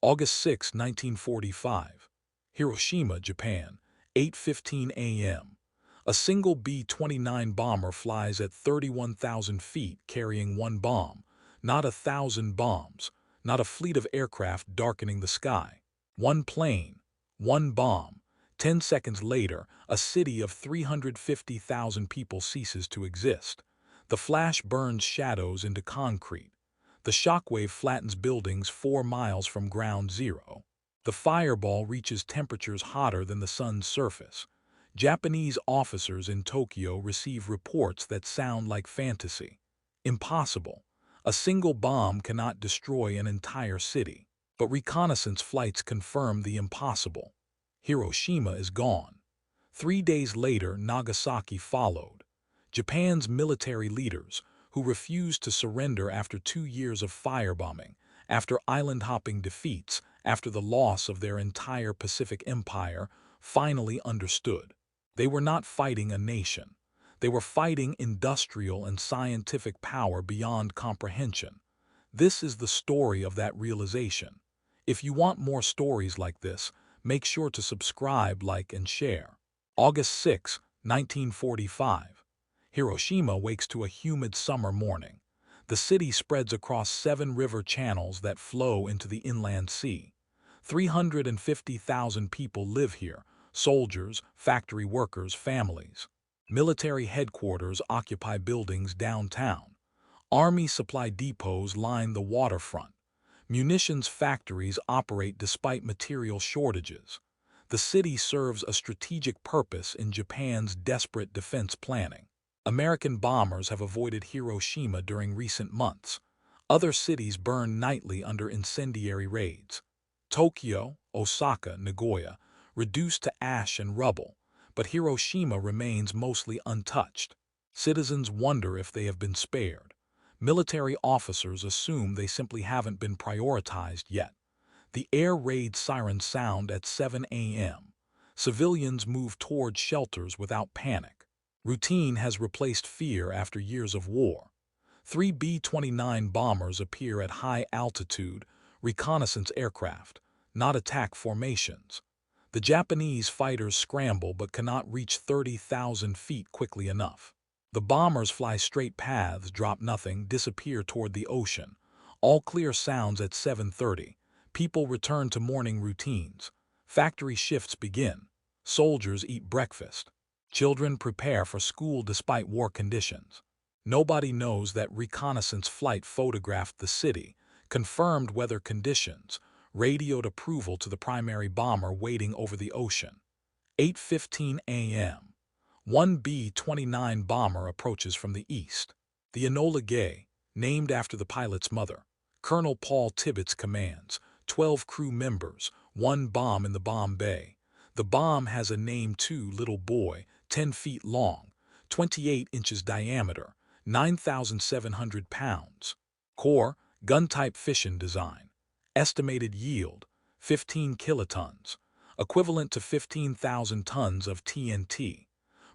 August 6, 1945. Hiroshima, Japan, 8:15 a.m. A single B-29 bomber flies at 31,000 feet carrying one bomb, not 1,000 bombs, not a fleet of aircraft darkening the sky. One plane, one bomb. 10 seconds later, a city of 350,000 people ceases to exist. The flash burns shadows into concrete. The shockwave flattens buildings 4 miles from ground zero. The fireball reaches temperatures hotter than the sun's surface. Japanese officers in Tokyo receive reports that sound like fantasy. Impossible. A single bomb cannot destroy an entire city. But reconnaissance flights confirm the impossible. Hiroshima is gone. 3 days later, Nagasaki followed. Japan's military leaders, who refused to surrender after 2 years of firebombing, after island-hopping defeats, after the loss of their entire Pacific Empire, finally understood. They were not fighting a nation. They were fighting industrial and scientific power beyond comprehension. This is the story of that realization. If you want more stories like this, make sure to subscribe, like, and share. August 6, 1945. Hiroshima wakes to a humid summer morning. The city spreads across 7 river channels that flow into the inland sea. 350,000 people live here: soldiers, factory workers, families. Military headquarters occupy buildings downtown. Army supply depots line the waterfront. Munitions factories operate despite material shortages. The city serves a strategic purpose in Japan's desperate defense planning. American bombers have avoided Hiroshima during recent months. Other cities burn nightly under incendiary raids. Tokyo, Osaka, Nagoya, reduced to ash and rubble, but Hiroshima remains mostly untouched. Citizens wonder if they have been spared. Military officers assume they simply haven't been prioritized yet. The air raid sirens sound at 7 a.m. Civilians move toward shelters without panic. Routine has replaced fear after years of war. 3 B-29 bombers appear at high altitude, reconnaissance aircraft, not attack formations. The Japanese fighters scramble but cannot reach 30,000 feet quickly enough. The bombers fly straight paths, drop nothing, disappear toward the ocean. All clear sounds at 7:30. People return to morning routines. Factory shifts begin. Soldiers eat breakfast. Children prepare for school despite war conditions. Nobody knows that reconnaissance flight photographed the city, confirmed weather conditions, radioed approval to the primary bomber waiting over the ocean. 8:15 a.m. One B-29 bomber approaches from the east. The Enola Gay, named after the pilot's mother. Colonel Paul Tibbets commands. 12 crew members, 1 bomb in the bomb bay. The bomb has a name too: Little Boy, 10 feet long, 28 inches diameter, 9,700 pounds. Core, gun-type fission design. Estimated yield, 15 kilotons, equivalent to 15,000 tons of TNT.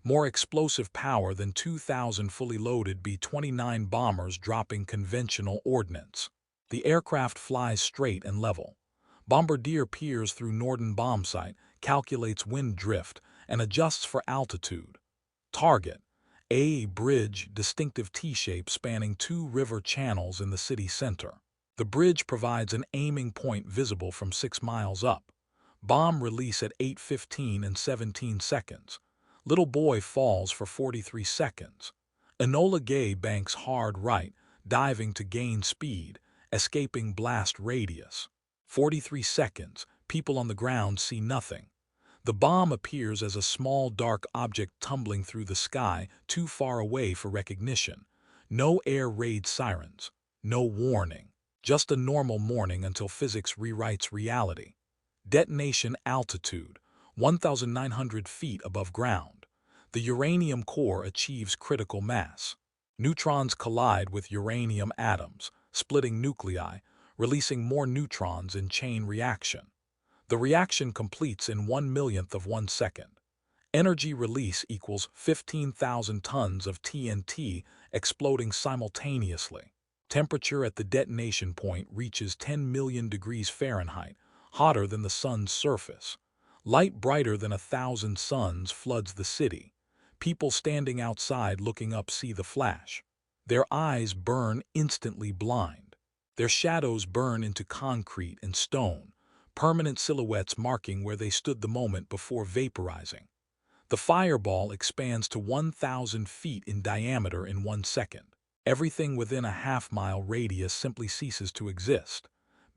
More explosive power than 2,000 fully loaded B-29 bombers dropping conventional ordnance. The aircraft flies straight and level. Bombardier peers through Norden bombsight, calculates wind drift, and adjusts for altitude. Target: a bridge, distinctive T-shape spanning 2 river channels in the city center. The bridge provides an aiming point visible from 6 miles up. Bomb release at 8:15 and 17 seconds. Little Boy falls for 43 seconds. Enola Gay banks hard right, diving to gain speed, escaping blast radius. 43 seconds, people on the ground see nothing. The bomb appears as a small dark object tumbling through the sky, too far away for recognition. No air raid sirens, no warning. Just a normal morning until physics rewrites reality. Detonation altitude, 1,900 feet above ground. The uranium core achieves critical mass. Neutrons collide with uranium atoms, splitting nuclei, releasing more neutrons in chain reaction. The reaction completes in 1/millionth of 1 second. Energy release equals 15,000 tons of TNT exploding simultaneously. Temperature at the detonation point reaches 10 million degrees Fahrenheit, hotter than the sun's surface. Light brighter than 1,000 suns floods the city. People standing outside looking up see the flash. Their eyes burn instantly blind. Their shadows burn into concrete and stone, permanent silhouettes marking where they stood the moment before vaporizing. The fireball expands to 1,000 feet in diameter in 1 second. Everything within a half-mile radius simply ceases to exist.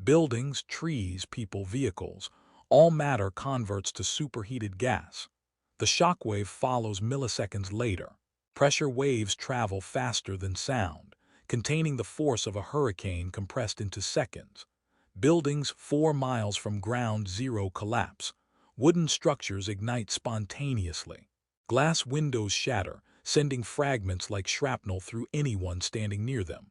Buildings, trees, people, vehicles, all matter converts to superheated gas. The shockwave follows milliseconds later. Pressure waves travel faster than sound, containing the force of a hurricane compressed into seconds. Buildings 4 miles from ground zero collapse. Wooden structures ignite spontaneously. Glass windows shatter, sending fragments like shrapnel through anyone standing near them.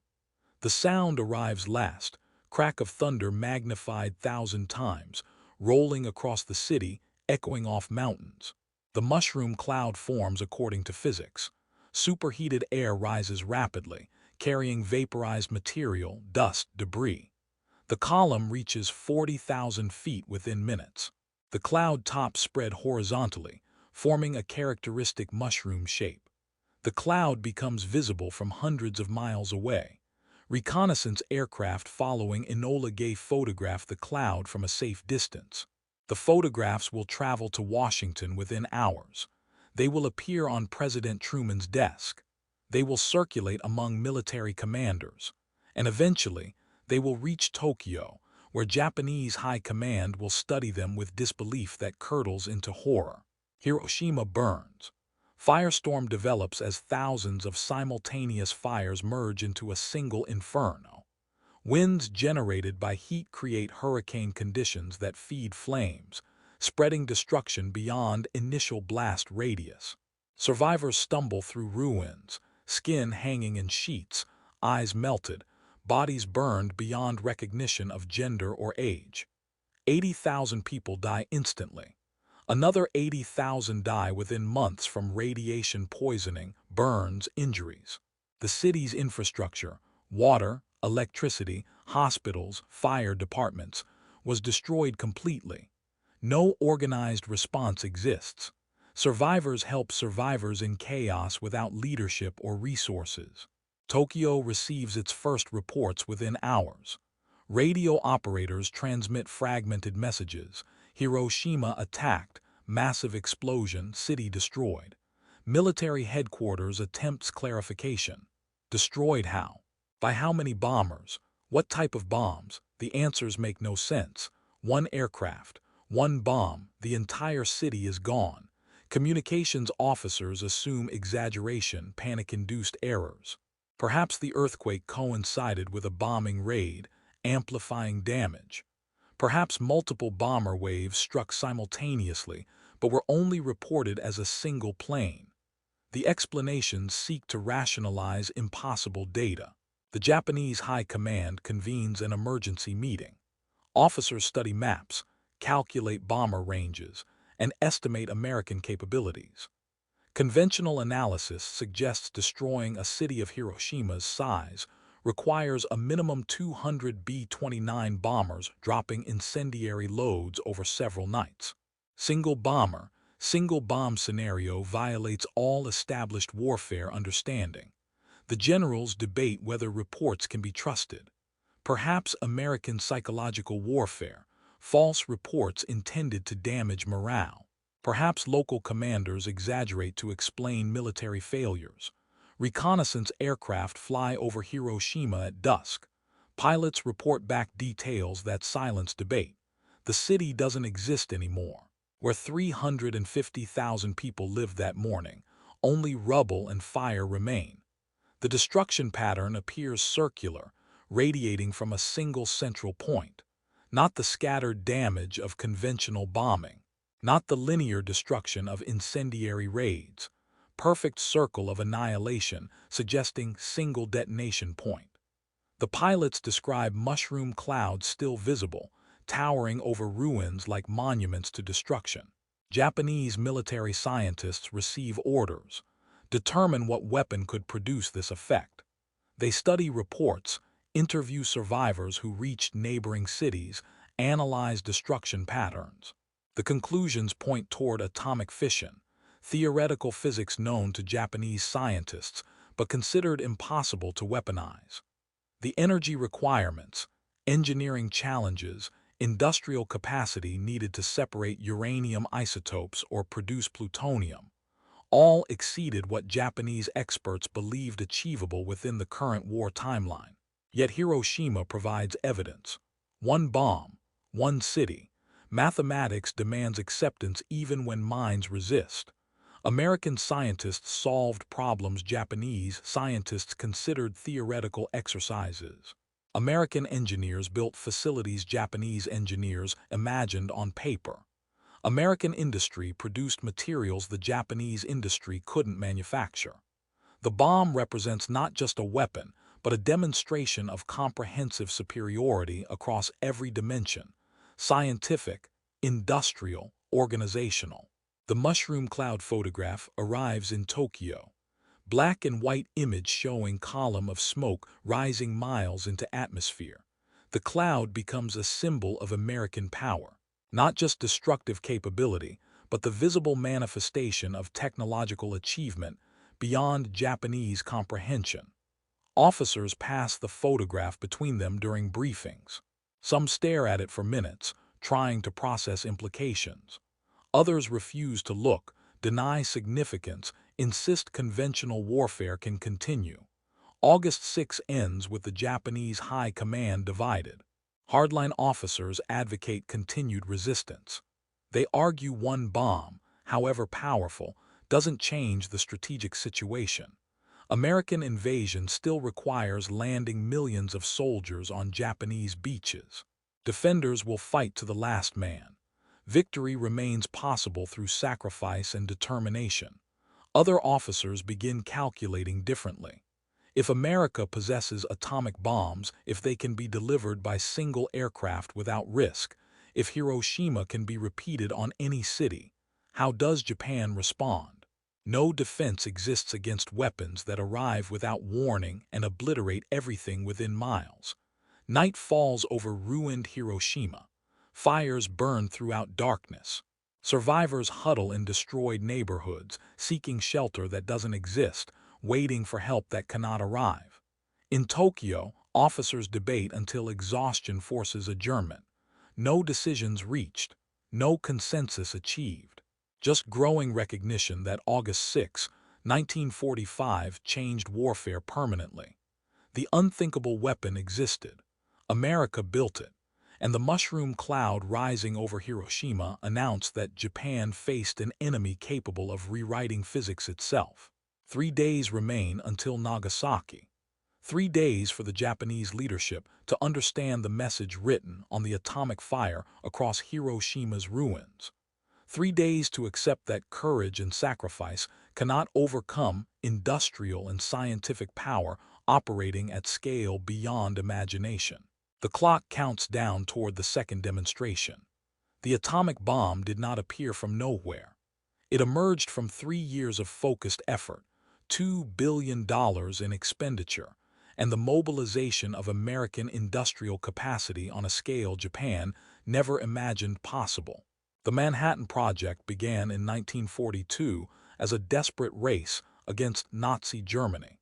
The sound arrives last, crack of thunder magnified 1,000 times, rolling across the city, echoing off mountains. The mushroom cloud forms according to physics. Superheated air rises rapidly, carrying vaporized material, dust, debris. The column reaches 40,000 feet within minutes. The cloud tops spread horizontally, forming a characteristic mushroom shape. The cloud becomes visible from hundreds of miles away. Reconnaissance aircraft following Enola Gay photograph the cloud from a safe distance. The photographs will travel to Washington within hours. They will appear on President Truman's desk. They will circulate among military commanders. And eventually, they will reach Tokyo, where Japanese high command will study them with disbelief that curdles into horror. Hiroshima burns. Firestorm develops as thousands of simultaneous fires merge into a single inferno. Winds generated by heat create hurricane conditions that feed flames, spreading destruction beyond initial blast radius. Survivors stumble through ruins, skin hanging in sheets, eyes melted, bodies burned beyond recognition of gender or age. 80,000 people die instantly. Another 80,000 die within months from radiation poisoning, burns, injuries. The city's infrastructure, water, electricity, hospitals, fire departments, was destroyed completely. No organized response exists. Survivors help survivors in chaos without leadership or resources. Tokyo receives its first reports within hours. Radio operators transmit fragmented messages. Hiroshima attacked, massive explosion, city destroyed. Military headquarters attempts clarification. Destroyed how? By how many bombers? What type of bombs? The answers make no sense. One aircraft, one bomb, the entire city is gone. Communications officers assume exaggeration, panic-induced errors. Perhaps the earthquake coincided with a bombing raid, amplifying damage. Perhaps multiple bomber waves struck simultaneously, but were only reported as a single plane. The explanations seek to rationalize impossible data. The Japanese High Command convenes an emergency meeting. Officers study maps, calculate bomber ranges, and estimate American capabilities. Conventional analysis suggests destroying a city of Hiroshima's size requires a minimum 200 B-29 bombers dropping incendiary loads over several nights. Single bomber, single bomb scenario violates all established warfare understanding. The generals debate whether reports can be trusted. Perhaps American psychological warfare, false reports intended to damage morale. Perhaps local commanders exaggerate to explain military failures. Reconnaissance aircraft fly over Hiroshima at dusk. Pilots report back details that silence debate. The city doesn't exist anymore. Where 350,000 people lived that morning, only rubble and fire remain. The destruction pattern appears circular, radiating from a single central point. Not the scattered damage of conventional bombing. Not the linear destruction of incendiary raids. Perfect circle of annihilation, suggesting single detonation point. The pilots describe mushroom clouds still visible, towering over ruins like monuments to destruction. Japanese military scientists receive orders. Determine what weapon could produce this effect. They study reports, interview survivors who reached neighboring cities, analyze destruction patterns. The conclusions point toward atomic fission, theoretical physics known to Japanese scientists but considered impossible to weaponize. The energy requirements, engineering challenges, industrial capacity needed to separate uranium isotopes or produce plutonium, all exceeded what Japanese experts believed achievable within the current war timeline. Yet Hiroshima provides evidence. One bomb, one city. Mathematics demands acceptance even when minds resist. American scientists solved problems Japanese scientists considered theoretical exercises. American engineers built facilities Japanese engineers imagined on paper. American industry produced materials the Japanese industry couldn't manufacture. The bomb represents not just a weapon, but a demonstration of comprehensive superiority across every dimension: scientific, industrial, organizational. The mushroom cloud photograph arrives in Tokyo. Black and white image showing column of smoke rising miles into atmosphere. The cloud becomes a symbol of American power. Not just destructive capability, but the visible manifestation of technological achievement beyond Japanese comprehension. Officers pass the photograph between them during briefings. Some stare at it for minutes, trying to process implications. Others refuse to look, deny significance, insist conventional warfare can continue. August 6 ends with the Japanese high command divided. Hardline officers advocate continued resistance. They argue one bomb, however powerful, doesn't change the strategic situation. American invasion still requires landing millions of soldiers on Japanese beaches. Defenders will fight to the last man. Victory remains possible through sacrifice and determination. Other officers begin calculating differently. If America possesses atomic bombs, if they can be delivered by single aircraft without risk, if Hiroshima can be repeated on any city, how does Japan respond? No defense exists against weapons that arrive without warning and obliterate everything within miles. Night falls over ruined Hiroshima. Fires burn throughout darkness. Survivors huddle in destroyed neighborhoods, seeking shelter that doesn't exist, waiting for help that cannot arrive. In Tokyo, officers debate until exhaustion forces adjournment. No decisions reached, no consensus achieved. Just growing recognition that August 6, 1945 changed warfare permanently. The unthinkable weapon existed. America built it. And the mushroom cloud rising over Hiroshima announced that Japan faced an enemy capable of rewriting physics itself. 3 days remain until Nagasaki. 3 days for the Japanese leadership to understand the message written on the atomic fire across Hiroshima's ruins. 3 days to accept that courage and sacrifice cannot overcome industrial and scientific power operating at scale beyond imagination. The clock counts down toward the second demonstration. The atomic bomb did not appear from nowhere. It emerged from 3 years of focused effort, $2 billion in expenditure, and the mobilization of American industrial capacity on a scale Japan never imagined possible. The Manhattan Project began in 1942 as a desperate race against Nazi Germany.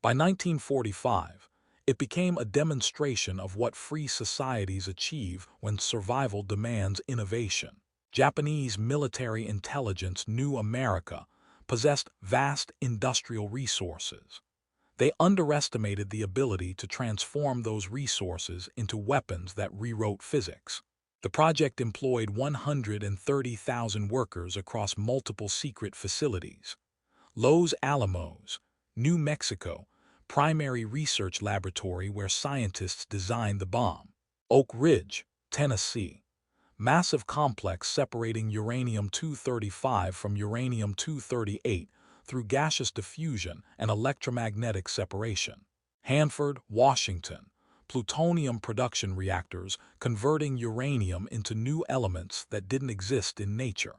By 1945, it became a demonstration of what free societies achieve when survival demands innovation. Japanese military intelligence knew America possessed vast industrial resources. They underestimated the ability to transform those resources into weapons that rewrote physics. The project employed 130,000 workers across multiple secret facilities. Los Alamos, New Mexico, primary research laboratory where scientists designed the bomb. Oak Ridge, Tennessee, massive complex separating uranium-235 from uranium-238 through gaseous diffusion and electromagnetic separation. Hanford, Washington, plutonium production reactors converting uranium into new elements that didn't exist in nature.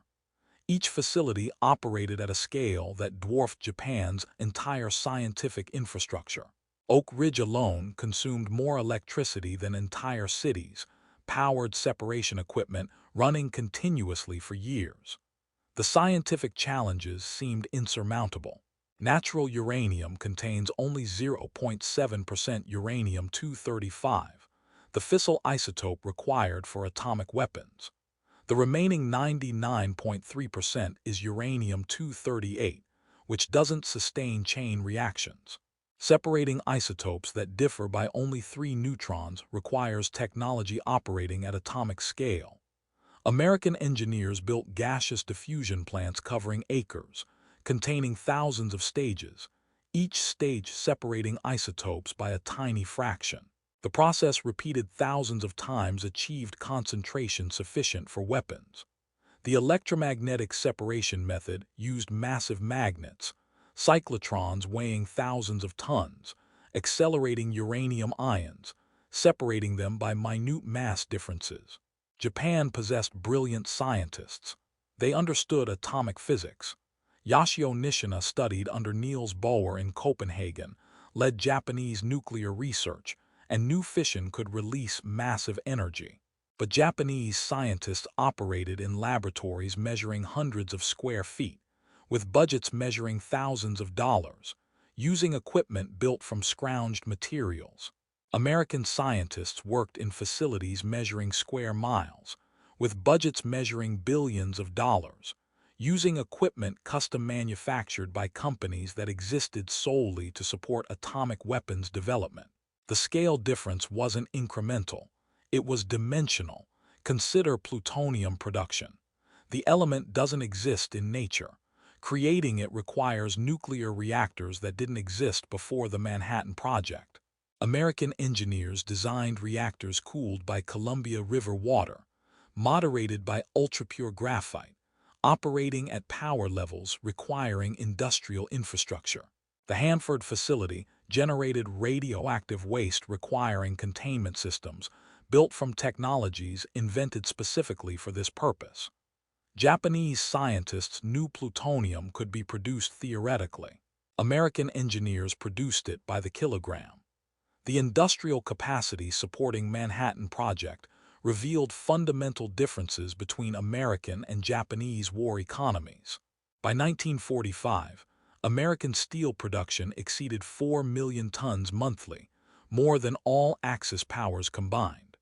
Each facility operated at a scale that dwarfed Japan's entire scientific infrastructure. Oak Ridge alone consumed more electricity than entire cities, powered separation equipment running continuously for years. The scientific challenges seemed insurmountable. Natural uranium contains only 0.7% uranium-235, the fissile isotope required for atomic weapons. The remaining 99.3% is uranium-238, which doesn't sustain chain reactions. Separating isotopes that differ by only 3 neutrons requires technology operating at atomic scale. American engineers built gaseous diffusion plants covering acres, containing thousands of stages, each stage separating isotopes by a tiny fraction. The process, repeated thousands of times, achieved concentration sufficient for weapons. The electromagnetic separation method used massive magnets, cyclotrons weighing thousands of tons, accelerating uranium ions, separating them by minute mass differences. Japan possessed brilliant scientists. They understood atomic physics. Yashio Nishina studied under Niels Bohr in Copenhagen, led Japanese nuclear research, and knew fission could release massive energy. But Japanese scientists operated in laboratories measuring hundreds of square feet, with budgets measuring thousands of dollars, using equipment built from scrounged materials. American scientists worked in facilities measuring square miles, with budgets measuring billions of dollars, using equipment custom manufactured by companies that existed solely to support atomic weapons development. The scale difference wasn't incremental, it was dimensional. Consider plutonium production. The element doesn't exist in nature. Creating it requires nuclear reactors that didn't exist before the Manhattan Project. American engineers designed reactors cooled by Columbia River water, moderated by ultrapure graphite, operating at power levels requiring industrial infrastructure. The Hanford facility generated radioactive waste requiring containment systems built from technologies invented specifically for this purpose. Japanese scientists knew plutonium could be produced theoretically. American engineers produced it by the kilogram. The industrial capacity supporting Manhattan Project revealed fundamental differences between American and Japanese war economies. By 1945, American steel production exceeded 4 million tons monthly, more than all Axis powers combined.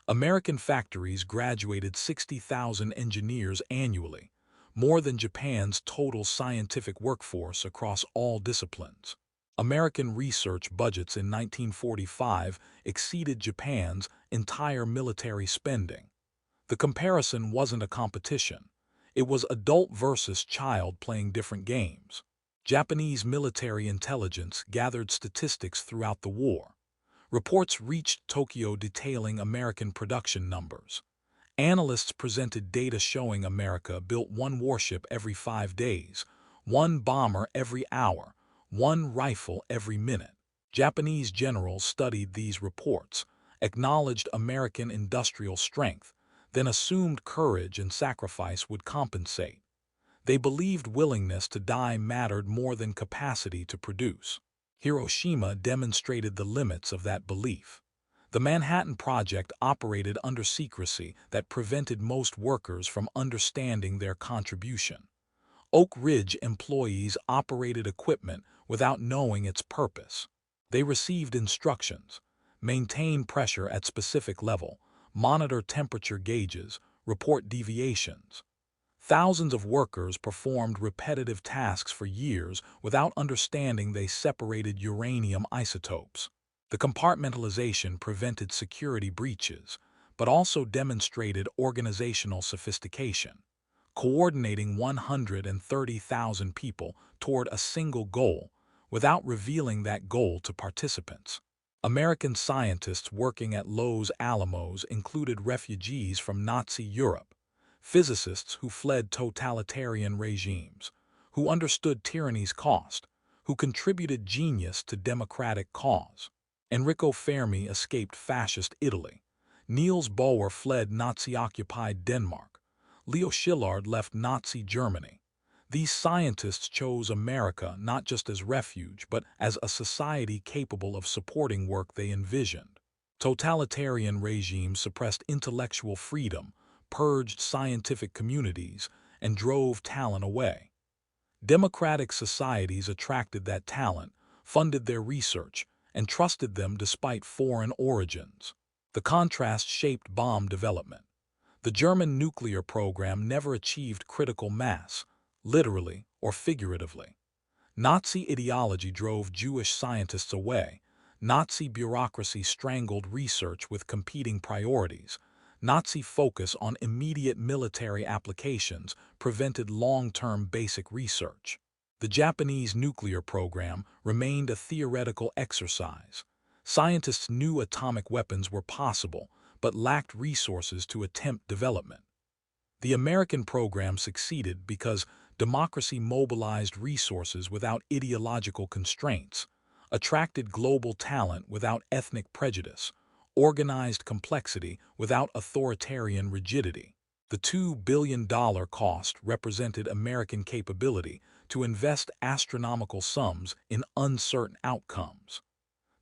American factories graduated 60,000 engineers annually, more than Japan's total scientific workforce across all disciplines. American research budgets in 1945 exceeded Japan's entire military spending. The comparison wasn't a competition. It was adult versus child playing different games. Japanese military intelligence gathered statistics throughout the war. Reports reached Tokyo detailing American production numbers. Analysts presented data showing America built 1 warship every 5 days, 1 bomber every hour, 1 rifle every minute. Japanese generals studied these reports, acknowledged American industrial strength, then assumed courage and sacrifice would compensate. They believed willingness to die mattered more than capacity to produce. Hiroshima demonstrated the limits of that belief. The Manhattan Project operated under secrecy that prevented most workers from understanding their contribution. Oak Ridge employees operated equipment without knowing its purpose. They received instructions: maintain pressure at specific level, monitor temperature gauges, report deviations. Thousands of workers performed repetitive tasks for years without understanding they separated uranium isotopes. The compartmentalization prevented security breaches, but also demonstrated organizational sophistication. Coordinating 130,000 people toward a single goal without revealing that goal to participants. American scientists working at Los Alamos included refugees from Nazi Europe, physicists who fled totalitarian regimes, who understood tyranny's cost, who contributed genius to democratic cause. Enrico Fermi escaped fascist Italy. Niels Bohr fled Nazi-occupied Denmark. Leo Szilard left Nazi Germany. These scientists chose America not just as refuge, but as a society capable of supporting work they envisioned. Totalitarian regimes suppressed intellectual freedom, purged scientific communities, and drove talent away. Democratic societies attracted that talent, funded their research, and trusted them despite foreign origins. The contrast shaped bomb development. The German nuclear program never achieved critical mass, literally or figuratively. Nazi ideology drove Jewish scientists away. Nazi bureaucracy strangled research with competing priorities. Nazi focus on immediate military applications prevented long-term basic research. The Japanese nuclear program remained a theoretical exercise. Scientists knew atomic weapons were possible, but lacked resources to attempt development. The American program succeeded because democracy mobilized resources without ideological constraints, attracted global talent without ethnic prejudice, organized complexity without authoritarian rigidity. The $2 billion cost represented American capability to invest astronomical sums in uncertain outcomes.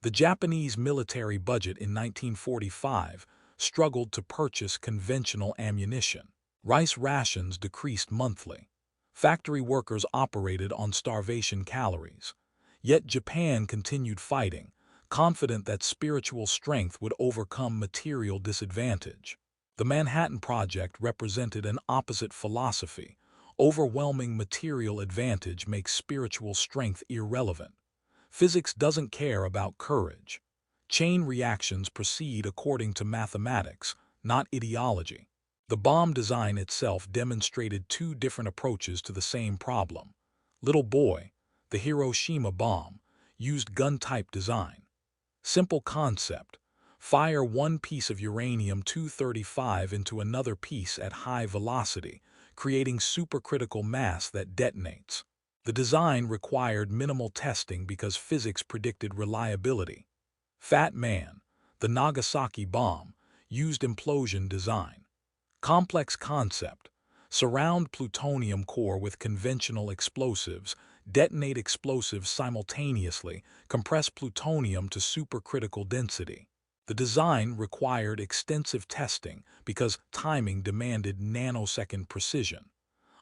The Japanese military budget in 1945 struggled to purchase conventional ammunition. Rice rations decreased monthly. Factory workers operated on starvation calories. Yet Japan continued fighting, confident that spiritual strength would overcome material disadvantage. The Manhattan Project represented an opposite philosophy. Overwhelming material advantage makes spiritual strength irrelevant. Physics doesn't care about courage. Chain reactions proceed according to mathematics, not ideology. The bomb design itself demonstrated two different approaches to the same problem. Little Boy, the Hiroshima bomb, used gun-type design. Simple concept: fire one piece of uranium-235 into another piece at high velocity, creating supercritical mass that detonates. The design required minimal testing because physics predicted reliability. Fat Man, the Nagasaki bomb, used implosion design. Complex concept: surround plutonium core with conventional explosives, detonate explosives simultaneously, compress plutonium to supercritical density. The design required extensive testing because timing demanded nanosecond precision.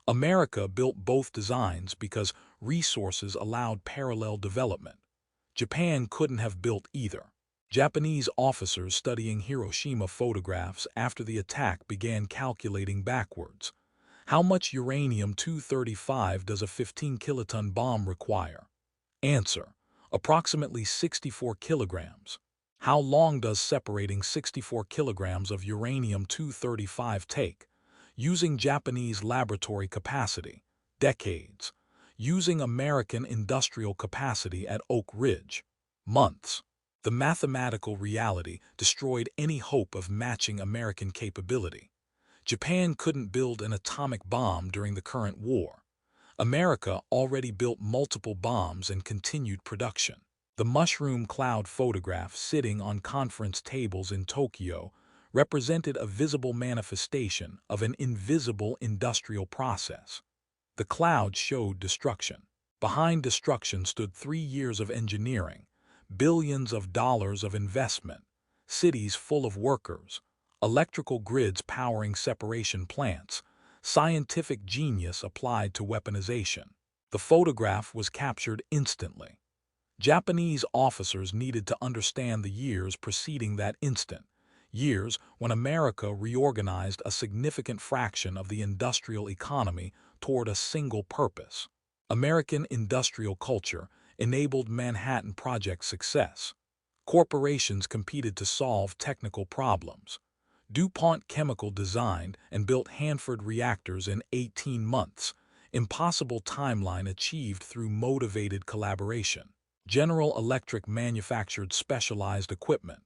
America built both designs because resources allowed parallel development. Japan couldn't have built either. Japanese officers studying Hiroshima photographs after the attack began calculating backwards. How much uranium-235 does a 15-kiloton bomb require? Answer: approximately 64 kilograms. How long does separating 64 kilograms of uranium-235 take? Using Japanese laboratory capacity, decades. Using American industrial capacity at Oak Ridge, months. The mathematical reality destroyed any hope of matching American capability. Japan couldn't build an atomic bomb during the current war. America already built multiple bombs and continued production. The mushroom cloud photograph sitting on conference tables in Tokyo represented a visible manifestation of an invisible industrial process. The cloud showed destruction. Behind destruction stood 3 years of engineering, billions of dollars of investment, cities full of workers, electrical grids powering separation plants, scientific genius applied to weaponization. The photograph was captured instantly. Japanese officers needed to understand the years preceding that instant, years when America reorganized a significant fraction of the industrial economy toward a single purpose. American industrial culture enabled Manhattan Project success. Corporations competed to solve technical problems. DuPont Chemical designed and built Hanford reactors in 18 months, impossible timeline achieved through motivated collaboration. General Electric manufactured specialized equipment.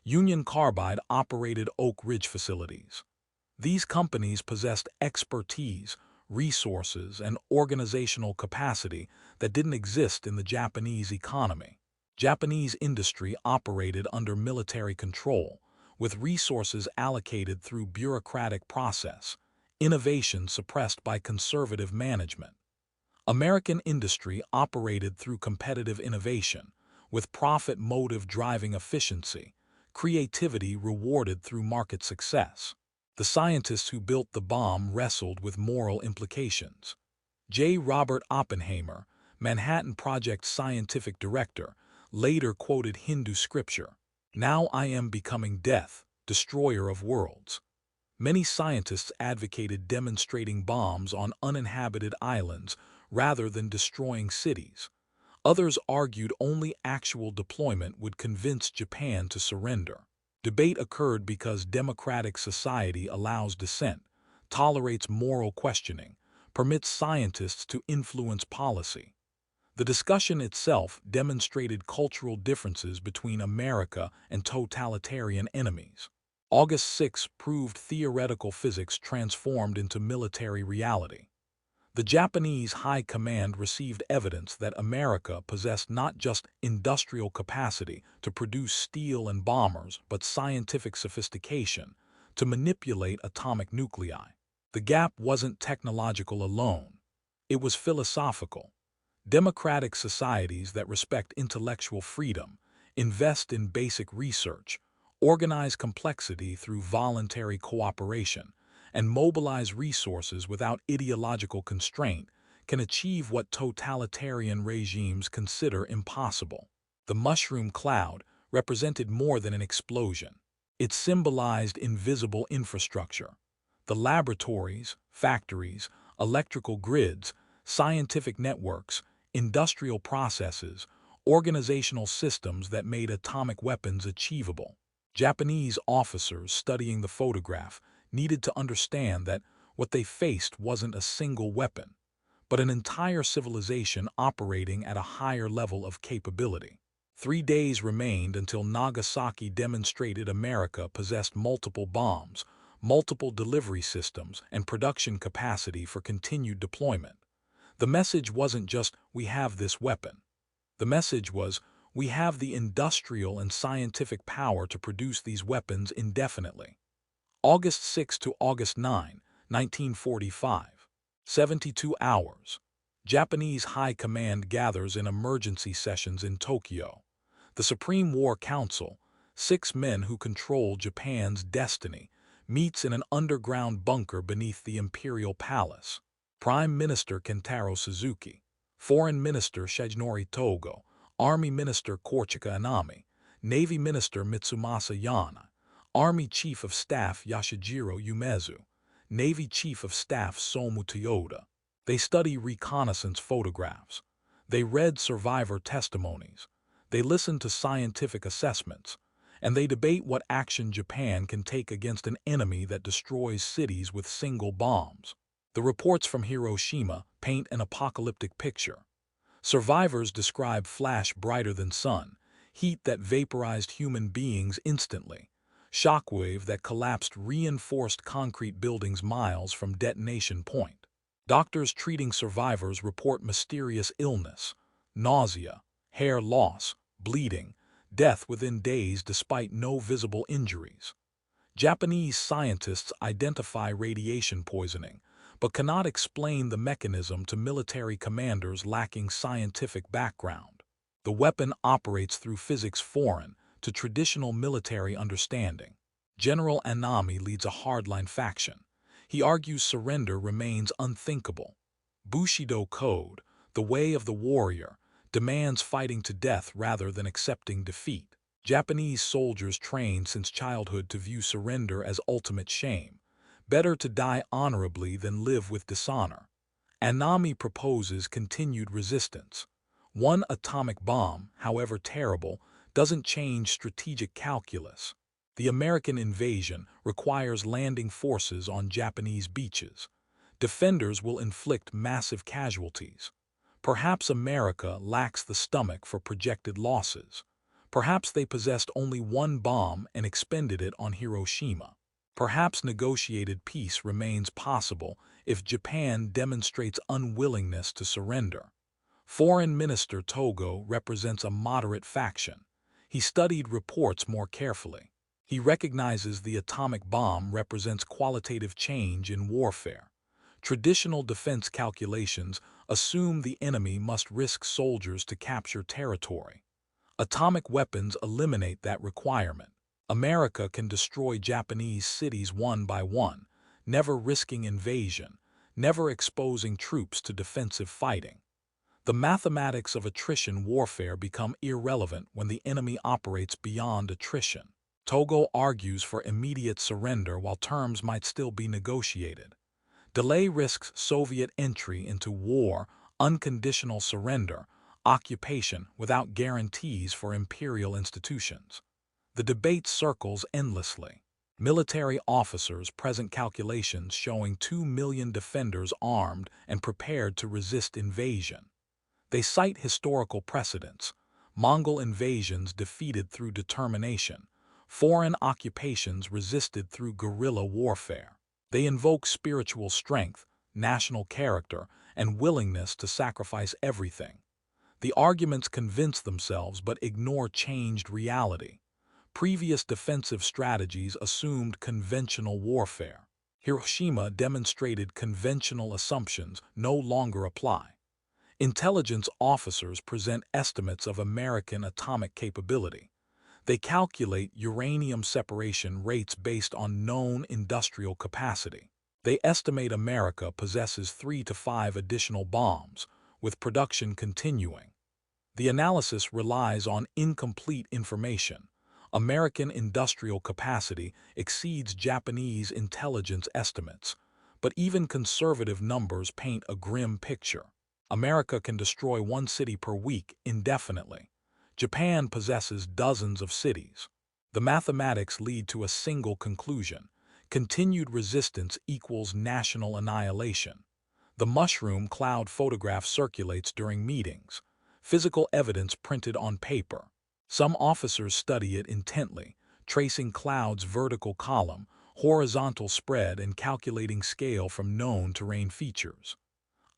Union Carbide operated Oak Ridge facilities. These companies possessed expertise, resources, and organizational capacity that didn't exist in the Japanese economy. Japanese industry operated under military control, with resources allocated through bureaucratic process, innovation suppressed by conservative management. American industry operated through competitive innovation, with profit motive driving efficiency, creativity rewarded through market success. The scientists who built the bomb wrestled with moral implications. J. Robert Oppenheimer, Manhattan Project scientific director, later quoted Hindu scripture, "Now I am becoming death, destroyer of worlds." Many scientists advocated demonstrating bombs on uninhabited islands rather than destroying cities. Others argued only actual deployment would convince Japan to surrender. Debate occurred because democratic society allows dissent, tolerates moral questioning, permits scientists to influence policy. The discussion itself demonstrated cultural differences between America and totalitarian enemies. August 6 proved theoretical physics transformed into military reality. The Japanese High Command received evidence that America possessed not just industrial capacity to produce steel and bombers, but scientific sophistication to manipulate atomic nuclei. The gap wasn't technological alone. It was philosophical. Democratic societies that respect intellectual freedom, invest in basic research, organize complexity through voluntary cooperation, and mobilize resources without ideological constraint can achieve what totalitarian regimes consider impossible. The mushroom cloud represented more than an explosion. It symbolized invisible infrastructure. The laboratories, factories, electrical grids, scientific networks, industrial processes, organizational systems that made atomic weapons achievable. Japanese officers studying the photograph needed to understand that what they faced wasn't a single weapon, but an entire civilization operating at a higher level of capability. 3 days remained until Nagasaki demonstrated America possessed multiple bombs, multiple delivery systems, and production capacity for continued deployment. The message wasn't just, "We have this weapon." The message was, "We have the industrial and scientific power to produce these weapons indefinitely." August 6 to August 9, 1945. 72 hours. Japanese High Command gathers in emergency sessions in Tokyo. The Supreme War Council, 6 men who control Japan's destiny, meets in an underground bunker beneath the Imperial Palace. Prime Minister Kentaro Suzuki, Foreign Minister Shigenori Togo, Army Minister Korchika Anami, Navy Minister Mitsumasa Yana, Army Chief of Staff Yashijiro Umezu, Navy Chief of Staff Somu Toyoda. They study reconnaissance photographs. They read survivor testimonies. They listen to scientific assessments. And they debate what action Japan can take against an enemy that destroys cities with single bombs. The reports from Hiroshima paint an apocalyptic picture. Survivors describe flash brighter than sun, heat that vaporized human beings instantly, shockwave that collapsed reinforced concrete buildings miles from detonation point. Doctors treating survivors report mysterious illness, nausea, hair loss, bleeding, death within days despite no visible injuries. Japanese scientists identify radiation poisoning, but cannot explain the mechanism to military commanders lacking scientific background. The weapon operates through physics foreign to traditional military understanding. General Anami leads a hardline faction. He argues surrender remains unthinkable. Bushido Code, the way of the warrior, demands fighting to death rather than accepting defeat. Japanese soldiers trained since childhood to view surrender as ultimate shame. Better to die honorably than live with dishonor. Anami proposes continued resistance. One atomic bomb, however terrible, doesn't change strategic calculus. The American invasion requires landing forces on Japanese beaches. Defenders will inflict massive casualties. Perhaps America lacks the stomach for projected losses. Perhaps they possessed only one bomb and expended it on Hiroshima. Perhaps negotiated peace remains possible if Japan demonstrates unwillingness to surrender. Foreign Minister Togo represents a moderate faction. He studied reports more carefully. He recognizes the atomic bomb represents qualitative change in warfare. Traditional defense calculations assume the enemy must risk soldiers to capture territory. Atomic weapons eliminate that requirement. America can destroy Japanese cities one by one, never risking invasion, never exposing troops to defensive fighting. The mathematics of attrition warfare become irrelevant when the enemy operates beyond attrition. Togo argues for immediate surrender while terms might still be negotiated. Delay risks Soviet entry into war, unconditional surrender, occupation without guarantees for imperial institutions. The debate circles endlessly. Military officers present calculations showing 2 million defenders armed and prepared to resist invasion. They cite historical precedents: Mongol invasions defeated through determination, foreign occupations resisted through guerrilla warfare. They invoke spiritual strength, national character, and willingness to sacrifice everything. The arguments convince themselves but ignore changed reality. Previous defensive strategies assumed conventional warfare. Hiroshima demonstrated conventional assumptions no longer apply. Intelligence officers present estimates of American atomic capability. They calculate uranium separation rates based on known industrial capacity. They estimate America possesses 3 to 5 additional bombs, with production continuing. The analysis relies on incomplete information. American industrial capacity exceeds Japanese intelligence estimates, but even conservative numbers paint a grim picture. America can destroy one city per week indefinitely. Japan possesses dozens of cities. The mathematics lead to a single conclusion: continued resistance equals national annihilation. The mushroom cloud photograph circulates during meetings, physical evidence printed on paper. Some officers study it intently, tracing cloud's vertical column, horizontal spread, and calculating scale from known terrain features.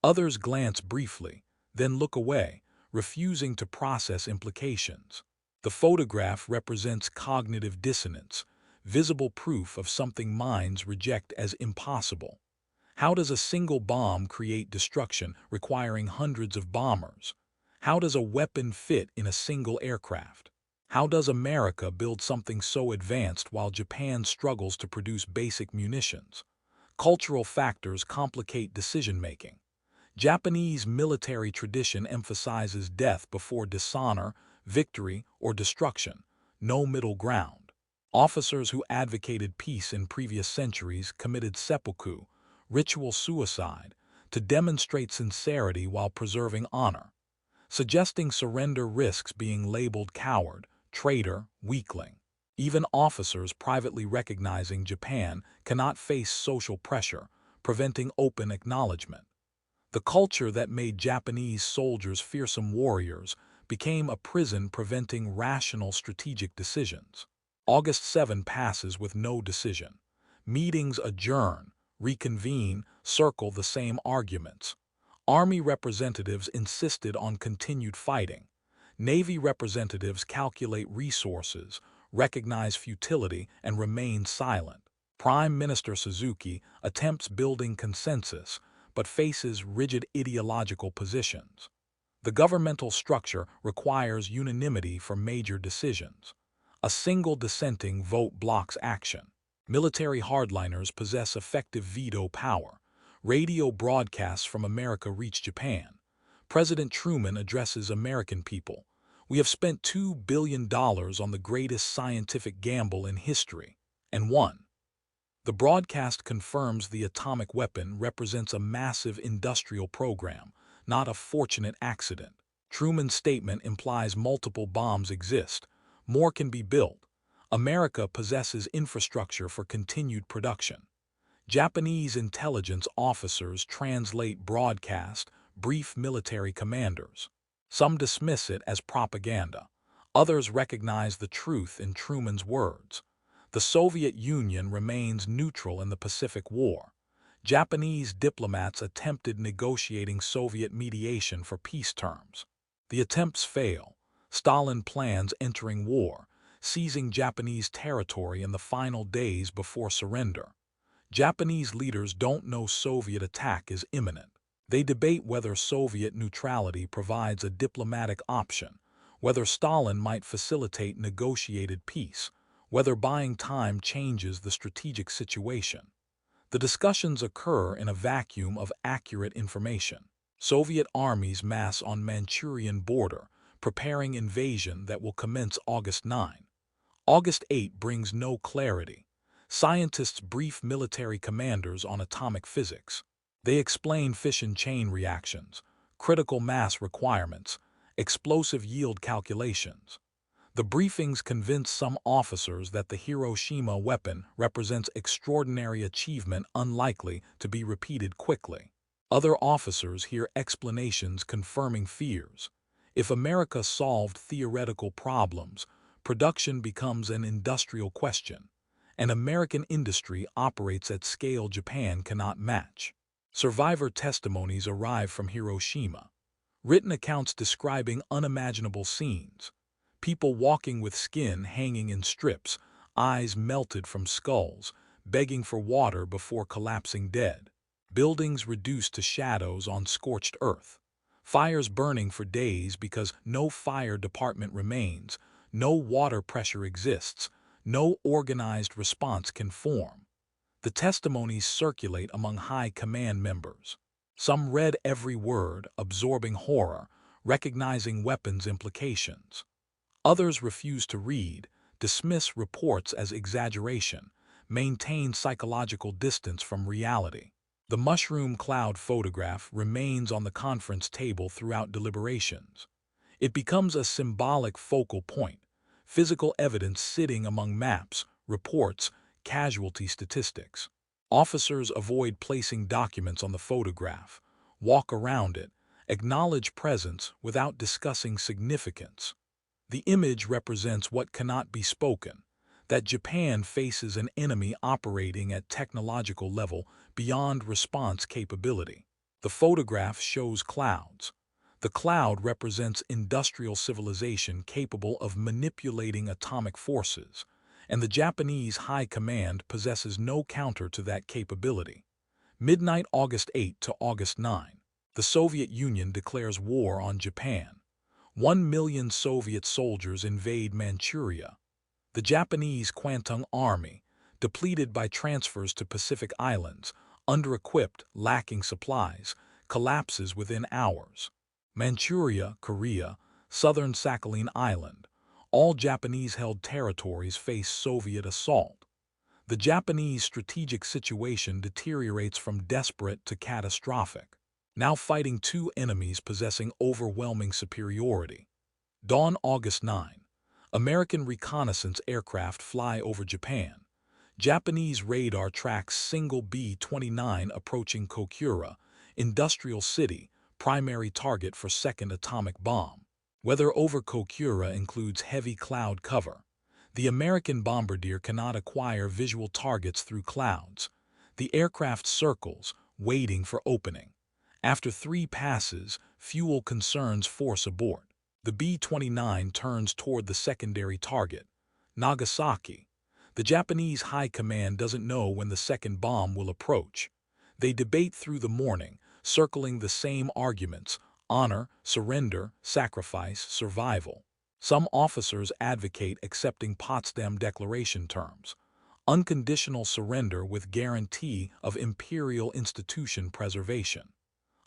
Others glance briefly, then look away, refusing to process implications. The photograph represents cognitive dissonance, visible proof of something minds reject as impossible. How does a single bomb create destruction requiring hundreds of bombers? How does a weapon fit in a single aircraft? How does America build something so advanced while Japan struggles to produce basic munitions? Cultural factors complicate decision-making. Japanese military tradition emphasizes death before dishonor, victory, or destruction, no middle ground. Officers who advocated peace in previous centuries committed seppuku, ritual suicide, to demonstrate sincerity while preserving honor. Suggesting surrender risks being labeled coward, traitor, weakling. Even officers privately recognizing Japan cannot face social pressure, preventing open acknowledgement. The culture that made Japanese soldiers fearsome warriors became a prison preventing rational strategic decisions. August 7 passes with no decision. Meetings adjourn, reconvene, circle the same arguments. Army representatives insisted on continued fighting. Navy representatives calculate resources, recognize futility, and remain silent. Prime Minister Suzuki attempts building consensus, but faces rigid ideological positions. The governmental structure requires unanimity for major decisions. A single dissenting vote blocks action. Military hardliners possess effective veto power. Radio broadcasts from America reach Japan. President Truman addresses American people. We have spent $2 billion on the greatest scientific gamble in history, and won. The broadcast confirms the atomic weapon represents a massive industrial program, not a fortunate accident. Truman's statement implies multiple bombs exist. More can be built. America possesses infrastructure for continued production. Japanese intelligence officers translate broadcast, brief military commanders. Some dismiss it as propaganda. Others recognize the truth in Truman's words. The Soviet Union remains neutral in the Pacific War. Japanese diplomats attempted negotiating Soviet mediation for peace terms. The attempts fail. Stalin plans entering war, seizing Japanese territory in the final days before surrender. Japanese leaders don't know Soviet attack is imminent. They debate whether Soviet neutrality provides a diplomatic option, whether Stalin might facilitate negotiated peace, whether buying time changes the strategic situation. The discussions occur in a vacuum of accurate information. Soviet armies mass on Manchurian border, preparing invasion that will commence August 9. August 8 brings no clarity. Scientists brief military commanders on atomic physics. They explain fission chain reactions, critical mass requirements, explosive yield calculations. The briefings convince some officers that the Hiroshima weapon represents extraordinary achievement unlikely to be repeated quickly. Other officers hear explanations confirming fears. If America solved theoretical problems, production becomes an industrial question, and American industry operates at scale Japan cannot match. Survivor testimonies arrive from Hiroshima, written accounts describing unimaginable scenes. People walking with skin hanging in strips, eyes melted from skulls, begging for water before collapsing dead. Buildings reduced to shadows on scorched earth. Fires burning for days because no fire department remains, no water pressure exists, no organized response can form. The testimonies circulate among high command members. Some read every word, absorbing horror, recognizing weapons implications. Others refuse to read, dismiss reports as exaggeration, maintain psychological distance from reality. The mushroom cloud photograph remains on the conference table throughout deliberations. It becomes a symbolic focal point, physical evidence sitting among maps, reports, casualty statistics. Officers avoid placing documents on the photograph, walk around it, acknowledge presence without discussing significance. The image represents what cannot be spoken, that Japan faces an enemy operating at technological level beyond response capability. The photograph shows clouds. The cloud represents industrial civilization capable of manipulating atomic forces, and the Japanese High Command possesses no counter to that capability. Midnight August 8 to August 9. The Soviet Union declares war on Japan. 1 million Soviet soldiers invade Manchuria. The Japanese Kwantung Army, depleted by transfers to Pacific Islands, under-equipped, lacking supplies, collapses within hours. Manchuria, Korea, southern Sakhalin Island, all Japanese-held territories face Soviet assault. The Japanese strategic situation deteriorates from desperate to catastrophic, now fighting two enemies possessing overwhelming superiority. Dawn August 9. American reconnaissance aircraft fly over Japan. Japanese radar tracks single B-29 approaching Kokura, industrial city, primary target for second atomic bomb. Weather over Kokura includes heavy cloud cover. The American bombardier cannot acquire visual targets through clouds. The aircraft circles, waiting for opening. After 3 passes, fuel concerns force abort. The B-29 turns toward the secondary target, Nagasaki. The Japanese High Command doesn't know when the second bomb will approach. They debate through the morning, circling the same arguments: honor, surrender, sacrifice, survival. Some officers advocate accepting Potsdam Declaration terms: unconditional surrender with guarantee of imperial institution preservation.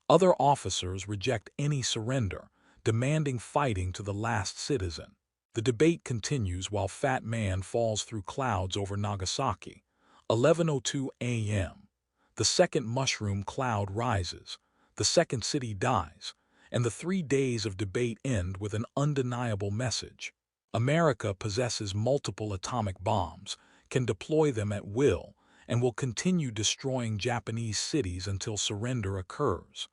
Other officers reject any surrender, demanding fighting to the last citizen. The debate continues while Fat Man falls through clouds over Nagasaki. 11:02 a.m. The second mushroom cloud rises, the second city dies, and the 3 days of debate end with an undeniable message. America possesses multiple atomic bombs, can deploy them at will, and will continue destroying Japanese cities until surrender occurs.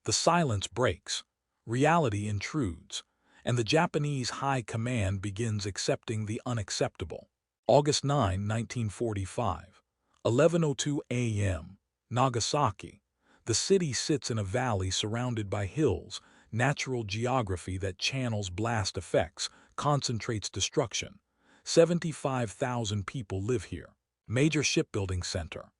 The silence breaks, reality intrudes, and the Japanese High Command begins accepting the unacceptable. August 9, 1945, 11:02 a.m., Nagasaki. The city sits in a valley surrounded by hills, natural geography that channels blast effects, concentrates destruction. 75,000 people live here. Major shipbuilding center.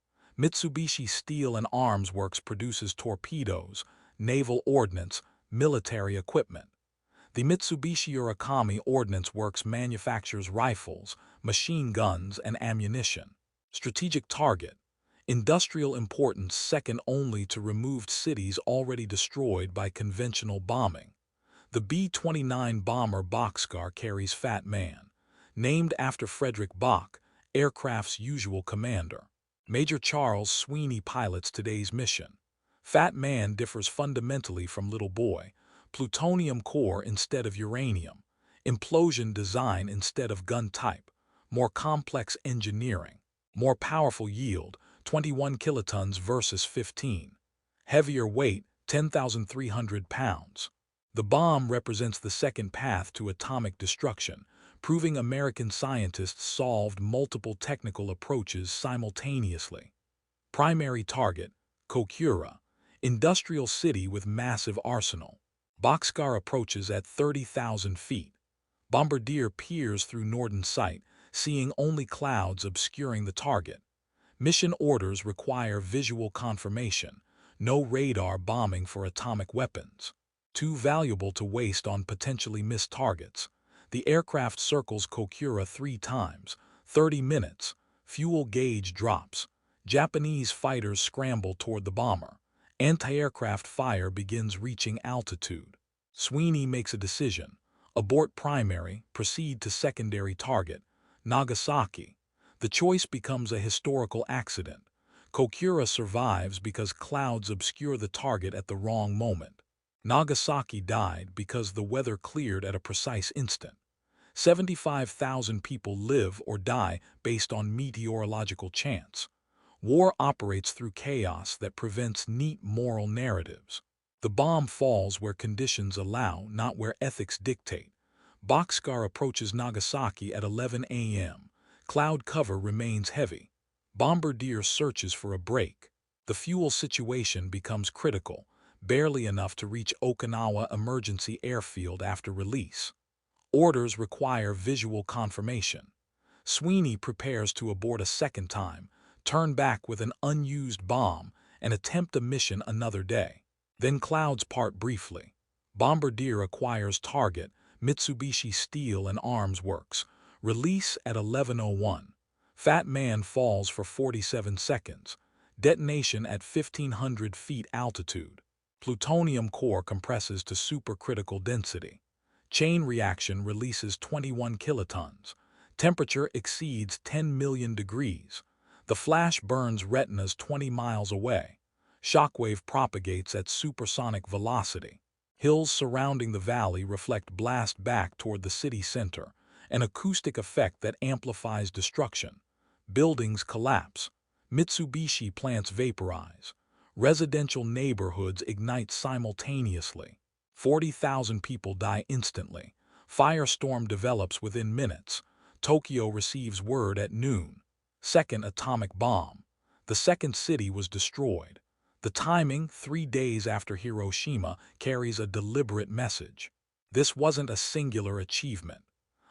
Mitsubishi Steel and Arms Works produces torpedoes, naval ordnance, military equipment. The Mitsubishi Urakami Ordnance Works manufactures rifles, machine guns, and ammunition. Strategic target: industrial importance second only to removed cities already destroyed by conventional bombing. The B-29 bomber Boxcar carries Fat Man, named after Frederick Bach, aircraft's usual commander. Major Charles Sweeney pilots today's mission. Fat Man differs fundamentally from Little Boy: plutonium core instead of uranium, implosion design instead of gun type, more complex engineering, more powerful yield, 21 kilotons versus 15. Heavier weight, 10,300 pounds. The bomb represents the second path to atomic destruction, proving American scientists solved multiple technical approaches simultaneously. Primary target: Kokura, industrial city with massive arsenal. Boxcar approaches at 30,000 feet. Bombardier peers through northern sight, seeing only clouds obscuring the target. Mission orders require visual confirmation: no radar bombing for atomic weapons. Too valuable to waste on potentially missed targets. The aircraft circles Kokura 3 times, 30 minutes, fuel gauge drops. Japanese fighters scramble toward the bomber. Anti-aircraft fire begins reaching altitude. Sweeney makes a decision: abort primary, proceed to secondary target, Nagasaki. The choice becomes a historical accident. Kokura survives because clouds obscure the target at the wrong moment. Nagasaki died because the weather cleared at a precise instant. 75,000 people live or die based on meteorological chance. War operates through chaos that prevents neat moral narratives. The bomb falls where conditions allow, not where ethics dictate. Boxcar approaches Nagasaki at 11 a.m. Cloud cover remains heavy. Bombardier searches for a break. The fuel situation becomes critical, barely enough to reach Okinawa Emergency Airfield after release. Orders require visual confirmation. Sweeney prepares to abort a second time, turn back with an unused bomb, and attempt a mission another day. Then clouds part briefly. Bombardier acquires target, Mitsubishi Steel and Arms Works. Release at 11:01. Fat Man falls for 47 seconds. Detonation at 1,500 feet altitude. Plutonium core compresses to supercritical density. Chain reaction releases 21 kilotons. Temperature exceeds 10 million degrees. The flash burns retinas 20 miles away. Shockwave propagates at supersonic velocity. Hills surrounding the valley reflect blast back toward the city center, an acoustic effect that amplifies destruction. Buildings collapse. Mitsubishi plants vaporize. Residential neighborhoods ignite simultaneously. 40,000 people die instantly. Firestorm develops within minutes. Tokyo receives word at noon. Second atomic bomb. The second city was destroyed. The timing, 3 days after Hiroshima, carries a deliberate message. This wasn't a singular achievement.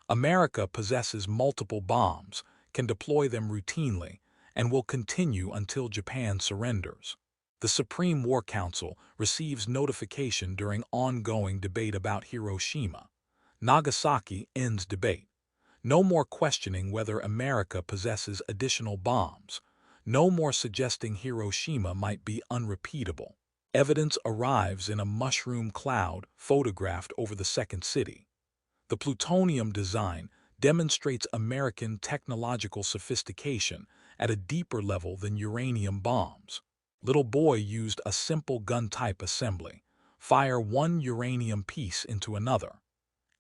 America possesses multiple bombs, can deploy them routinely, and will continue until Japan surrenders. The Supreme War Council receives notification during ongoing debate about Hiroshima. Nagasaki ends debate. No more questioning whether America possesses additional bombs. No more suggesting Hiroshima might be unrepeatable. Evidence arrives in a mushroom cloud photographed over the second city. The plutonium design demonstrates American technological sophistication at a deeper level than uranium bombs. Little Boy used a simple gun-type assembly. Fire one uranium piece into another.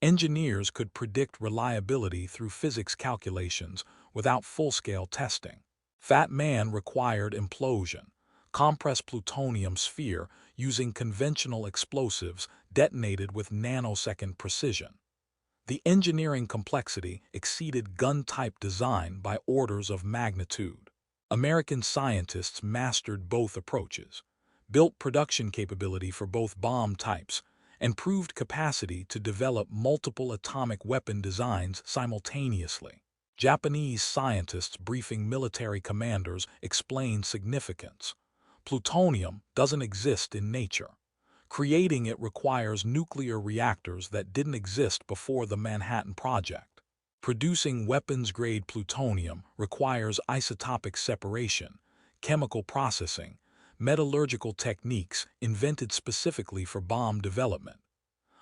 Engineers could predict reliability through physics calculations without full-scale testing. Fat Man required implosion. Compressed plutonium sphere using conventional explosives detonated with nanosecond precision. The engineering complexity exceeded gun-type design by orders of magnitude. American scientists mastered both approaches, built production capability for both bomb types, and proved capacity to develop multiple atomic weapon designs simultaneously. Japanese scientists briefing military commanders explain significance. Plutonium doesn't exist in nature. Creating it requires nuclear reactors that didn't exist before the Manhattan Project. Producing weapons-grade plutonium requires isotopic separation, chemical processing, metallurgical techniques invented specifically for bomb development.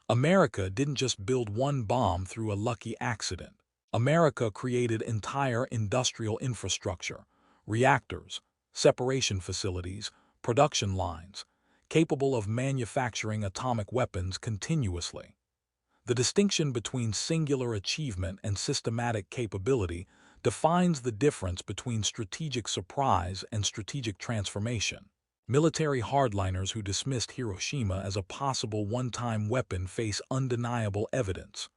America didn't just build one bomb through a lucky accident. America created entire industrial infrastructure, reactors, separation facilities, production lines, capable of manufacturing atomic weapons continuously. The distinction between singular achievement and systematic capability defines the difference between strategic surprise and strategic transformation. Military hardliners who dismissed Hiroshima as a possible one-time weapon face undeniable evidence.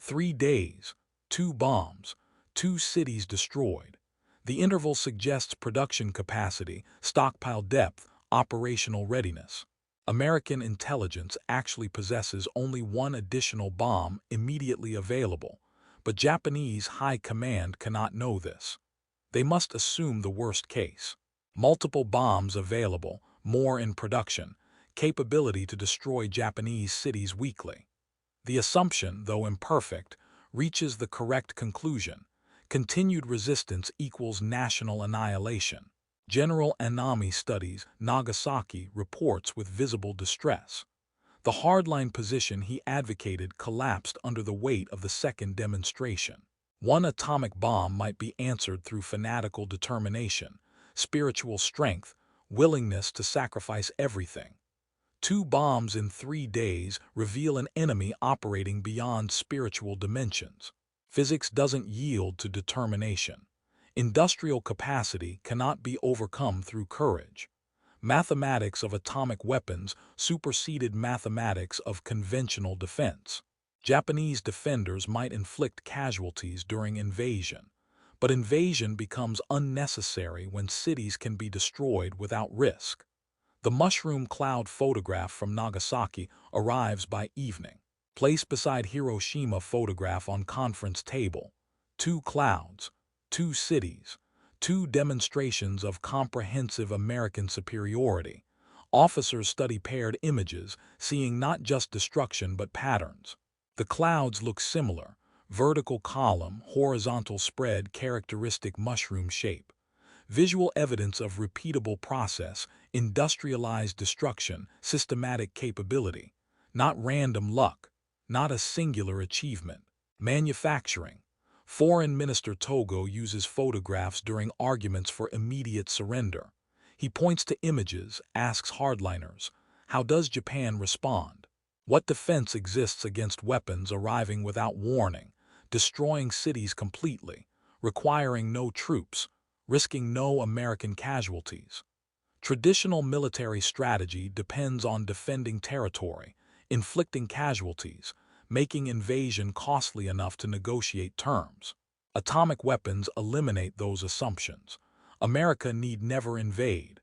3 days, 2 bombs, 2 cities destroyed. The interval suggests production capacity, stockpile depth, operational readiness. American intelligence actually possesses only 1 additional bomb immediately available, but Japanese high command cannot know this. They must assume the worst case. Multiple bombs available, more in production, capability to destroy Japanese cities weekly. The assumption, though imperfect, reaches the correct conclusion. Continued resistance equals national annihilation. General Anami studies Nagasaki reports with visible distress. The hardline position he advocated collapsed under the weight of the second demonstration. 1 atomic bomb might be answered through fanatical determination, spiritual strength, willingness to sacrifice everything. 2 bombs in 3 days reveal an enemy operating beyond spiritual dimensions. Physics doesn't yield to determination. Industrial capacity cannot be overcome through courage. Mathematics of atomic weapons superseded mathematics of conventional defense. Japanese defenders might inflict casualties during invasion, but invasion becomes unnecessary when cities can be destroyed without risk. The mushroom cloud photograph from Nagasaki arrives by evening. Placed beside Hiroshima photograph on conference table. 2 clouds, 2 cities, 2 demonstrations of comprehensive American superiority. Officers study paired images, seeing not just destruction but patterns. The clouds look similar: vertical column, horizontal spread, characteristic mushroom shape. Visual evidence of repeatable process, industrialized destruction, systematic capability. Not random luck, not a singular achievement. Manufacturing. Foreign Minister Togo uses photographs during arguments for immediate surrender. He points to images, asks hardliners, how does Japan respond? What defense exists against weapons arriving without warning, destroying cities completely, requiring no troops, risking no American casualties? Traditional military strategy depends on defending territory, inflicting casualties, making invasion costly enough to negotiate terms. Atomic weapons eliminate those assumptions. America need never invade.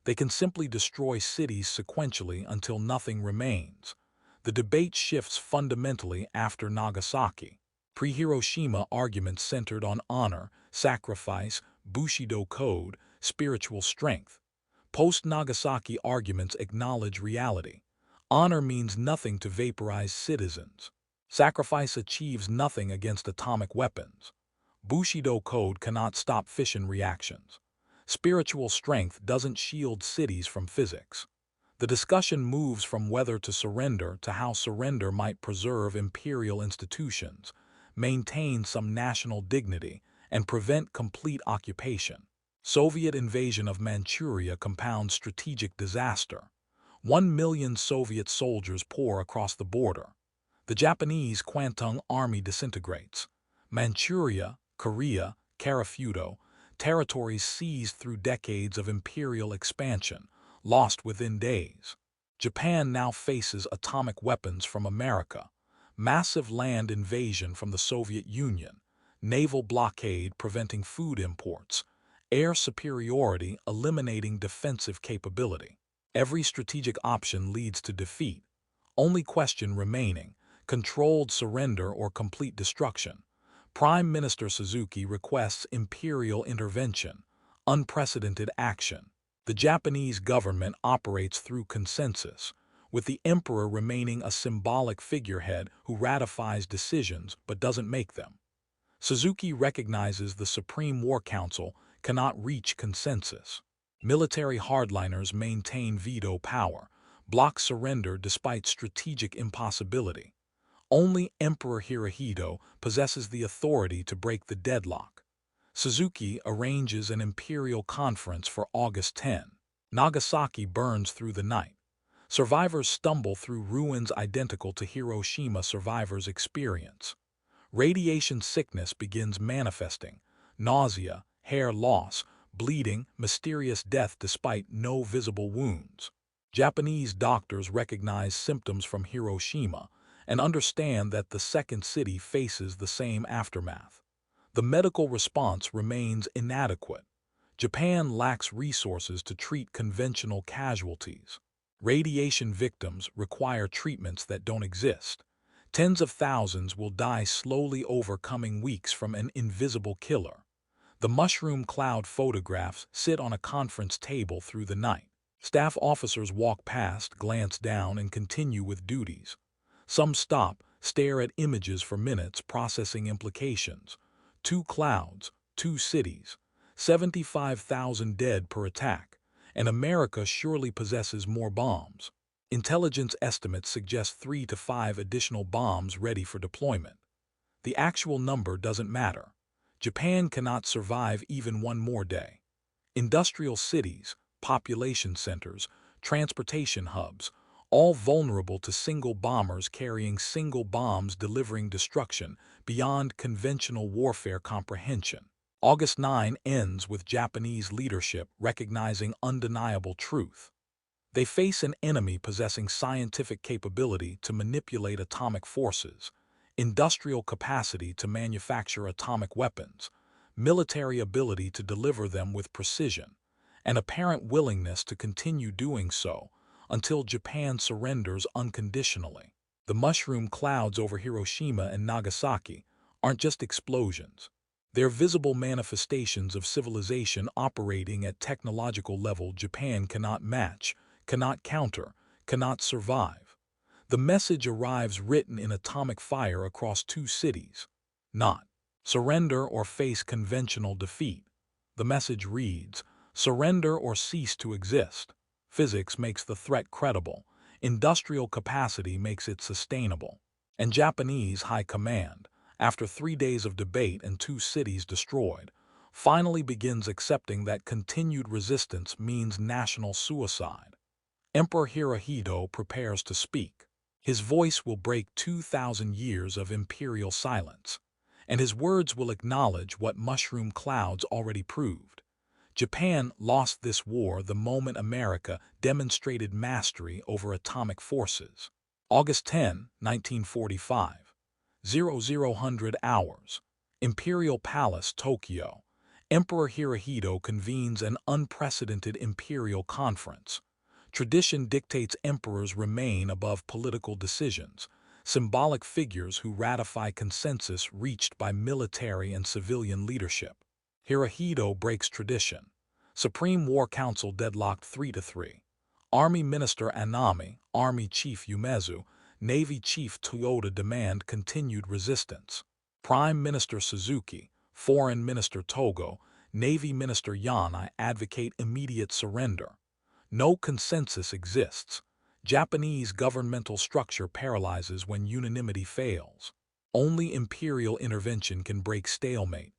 They can simply destroy cities sequentially until nothing remains. The debate shifts fundamentally after Nagasaki. Pre-Hiroshima arguments centered on honor, sacrifice, Bushido code, spiritual strength. Post-Nagasaki arguments acknowledge reality. Honor means nothing to vaporized citizens. Sacrifice achieves nothing against atomic weapons. Bushido code cannot stop fission reactions. Spiritual strength doesn't shield cities from physics. The discussion moves from whether to surrender to how surrender might preserve imperial institutions, maintain some national dignity, and prevent complete occupation. Soviet invasion of Manchuria compounds strategic disaster. 1 million Soviet soldiers pour across the border. The Japanese Kwantung Army disintegrates. Manchuria, Korea, Karafuto, territories seized through decades of imperial expansion, lost within days. Japan now faces atomic weapons from America, massive land invasion from the Soviet Union, naval blockade preventing food imports, air superiority eliminating defensive capability. Every strategic option leads to defeat. Only question remaining: controlled surrender or complete destruction. Prime Minister Suzuki requests imperial intervention, unprecedented action. The Japanese government operates through consensus, with the emperor remaining a symbolic figurehead who ratifies decisions but doesn't make them. Suzuki recognizes the Supreme War Council cannot reach consensus. Military hardliners maintain veto power, block surrender despite strategic impossibility. Only Emperor Hirohito possesses the authority to break the deadlock. Suzuki arranges an imperial conference for August 10. Nagasaki burns through the night. Survivors stumble through ruins identical to Hiroshima survivors' experience. Radiation sickness begins manifesting: nausea, hair loss, bleeding, mysterious death despite no visible wounds. Japanese doctors recognize symptoms from Hiroshima and understand that the second city faces the same aftermath. The medical response remains inadequate. Japan lacks resources to treat conventional casualties. Radiation victims require treatments that don't exist. Tens of thousands will die slowly over coming weeks from an invisible killer. The mushroom cloud photographs sit on a conference table through the night. Staff officers walk past, glance down, and continue with duties. Some stop, stare at images for minutes, processing implications. 2 clouds, 2 cities, 75,000 dead per attack, and America surely possesses more bombs. Intelligence estimates suggest 3 to 5 additional bombs ready for deployment. The actual number doesn't matter. Japan cannot survive even one more day. Industrial cities, population centers, transportation hubs, all vulnerable to single bombers carrying single bombs delivering destruction beyond conventional warfare comprehension. August 9 ends with Japanese leadership recognizing undeniable truth. They face an enemy possessing scientific capability to manipulate atomic forces, industrial capacity to manufacture atomic weapons, military ability to deliver them with precision, and apparent willingness to continue doing so until Japan surrenders unconditionally. The mushroom clouds over Hiroshima and Nagasaki aren't just explosions. They're visible manifestations of civilization operating at technological level Japan cannot match, cannot counter, cannot survive. The message arrives written in atomic fire across 2 cities. Not surrender or face conventional defeat. The message reads, surrender or cease to exist. Physics makes the threat credible. Industrial capacity makes it sustainable. And Japanese high command, after 3 days of debate and 2 cities destroyed, finally begins accepting that continued resistance means national suicide. Emperor Hirohito prepares to speak. His voice will break 2,000 years of imperial silence, and his words will acknowledge what mushroom clouds already proved. Japan lost this war the moment America demonstrated mastery over atomic forces. August 10, 1945. 0000 hours. Imperial Palace, Tokyo. Emperor Hirohito convenes an unprecedented imperial conference. Tradition dictates emperors remain above political decisions, symbolic figures who ratify consensus reached by military and civilian leadership. Hirohito breaks tradition. Supreme War Council deadlocked 3-3. Army Minister Anami, Army Chief Umezu, Navy Chief Toyoda demand continued resistance. Prime Minister Suzuki, Foreign Minister Togo, Navy Minister Yanai advocate immediate surrender. No consensus exists. Japanese governmental structure paralyzes when unanimity fails. Only imperial intervention can break stalemate.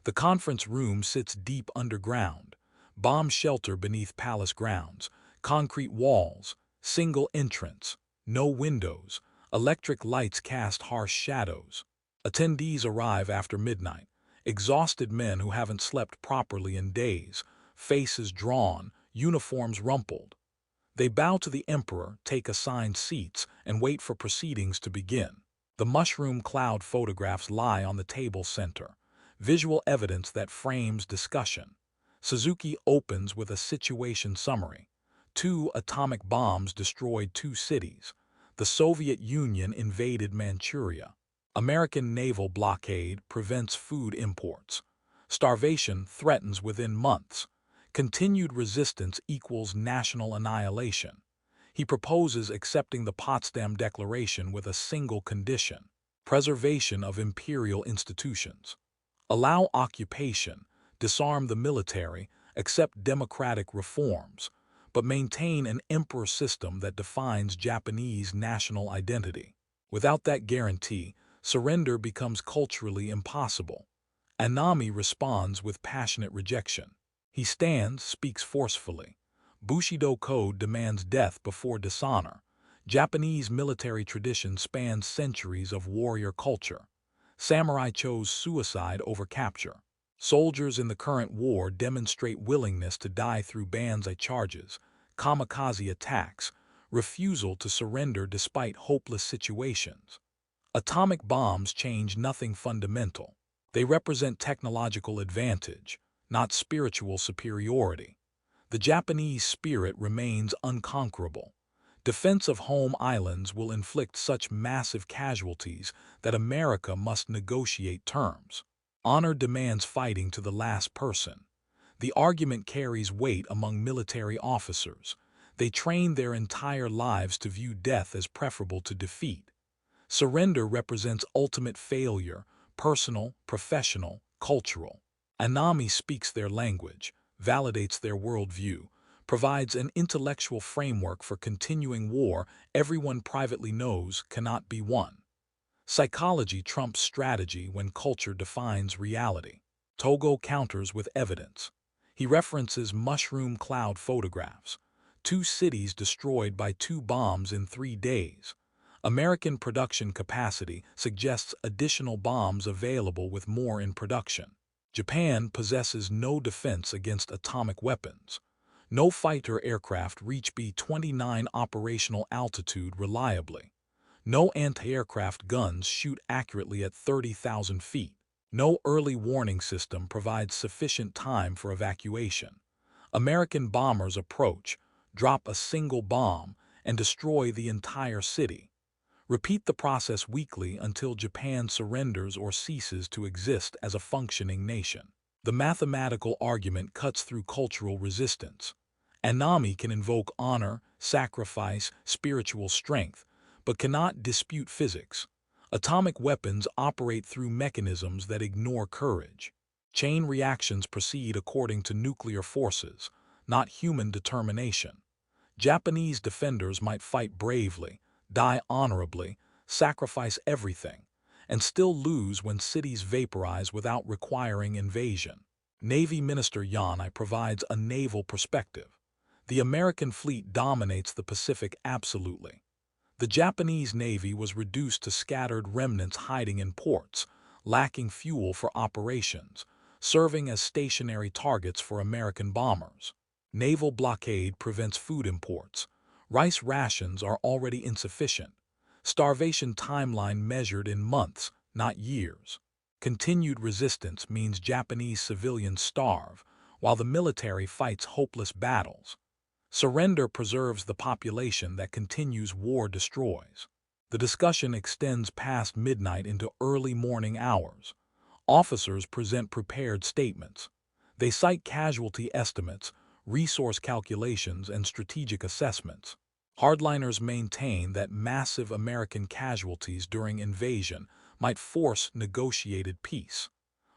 The conference room sits deep underground. Bomb shelter beneath palace grounds. Concrete walls. Single entrance. No windows. Electric lights cast harsh shadows. Attendees arrive after midnight. Exhausted men who haven't slept properly in days. Faces drawn. Uniforms rumpled. They bow to the emperor, take assigned seats, and wait for proceedings to begin. The mushroom cloud photographs lie on the table center, visual evidence that frames discussion. Suzuki opens with a situation summary. 2 atomic bombs destroyed 2 cities. The Soviet Union invaded Manchuria. American naval blockade prevents food imports. Starvation threatens within months. Continued resistance equals national annihilation. He proposes accepting the Potsdam Declaration with a single condition: preservation of imperial institutions. Allow occupation, disarm the military, accept democratic reforms, but maintain an emperor system that defines Japanese national identity. Without that guarantee, surrender becomes culturally impossible. Anami responds with passionate rejection. He stands, speaks forcefully. Bushido code demands death before dishonor. Japanese military tradition spans centuries of warrior culture. Samurai chose suicide over capture. Soldiers in the current war demonstrate willingness to die through banzai charges, kamikaze attacks, refusal to surrender despite hopeless situations. Atomic bombs change nothing fundamental. They represent technological advantage, not spiritual superiority. The Japanese spirit remains unconquerable. Defense of home islands will inflict such massive casualties that America must negotiate terms. Honor demands fighting to the last person. The argument carries weight among military officers. They train their entire lives to view death as preferable to defeat. Surrender represents ultimate failure, personal, professional, cultural. Anami speaks their language, validates their worldview, provides an intellectual framework for continuing war everyone privately knows cannot be won. Psychology trumps strategy when culture defines reality. Togo counters with evidence. He references mushroom cloud photographs. 2 cities destroyed by 2 bombs in 3 days. American production capacity suggests additional bombs available with more in production. Japan possesses no defense against atomic weapons. No fighter aircraft reach B-29 operational altitude reliably. No anti-aircraft guns shoot accurately at 30,000 feet. No early warning system provides sufficient time for evacuation. American bombers approach, drop a single bomb, and destroy the entire city. Repeat the process weekly until Japan surrenders or ceases to exist as a functioning nation. The mathematical argument cuts through cultural resistance. Anami can invoke honor, sacrifice, spiritual strength, but cannot dispute physics. Atomic weapons operate through mechanisms that ignore courage. Chain reactions proceed according to nuclear forces, not human determination. Japanese defenders might fight bravely, die honorably, sacrifice everything, and still lose when cities vaporize without requiring invasion. Navy Minister Yanai provides a naval perspective. The American fleet dominates the Pacific absolutely. The Japanese Navy was reduced to scattered remnants hiding in ports, lacking fuel for operations, serving as stationary targets for American bombers. Naval blockade prevents food imports. Rice rations are already insufficient. Starvation timeline measured in months, not years. Continued resistance means Japanese civilians starve, while the military fights hopeless battles. Surrender preserves the population that continues war destroys. The discussion extends past midnight into early morning hours. Officers present prepared statements. They cite casualty estimates, resource calculations, and strategic assessments. Hardliners maintain that massive American casualties during invasion might force negotiated peace.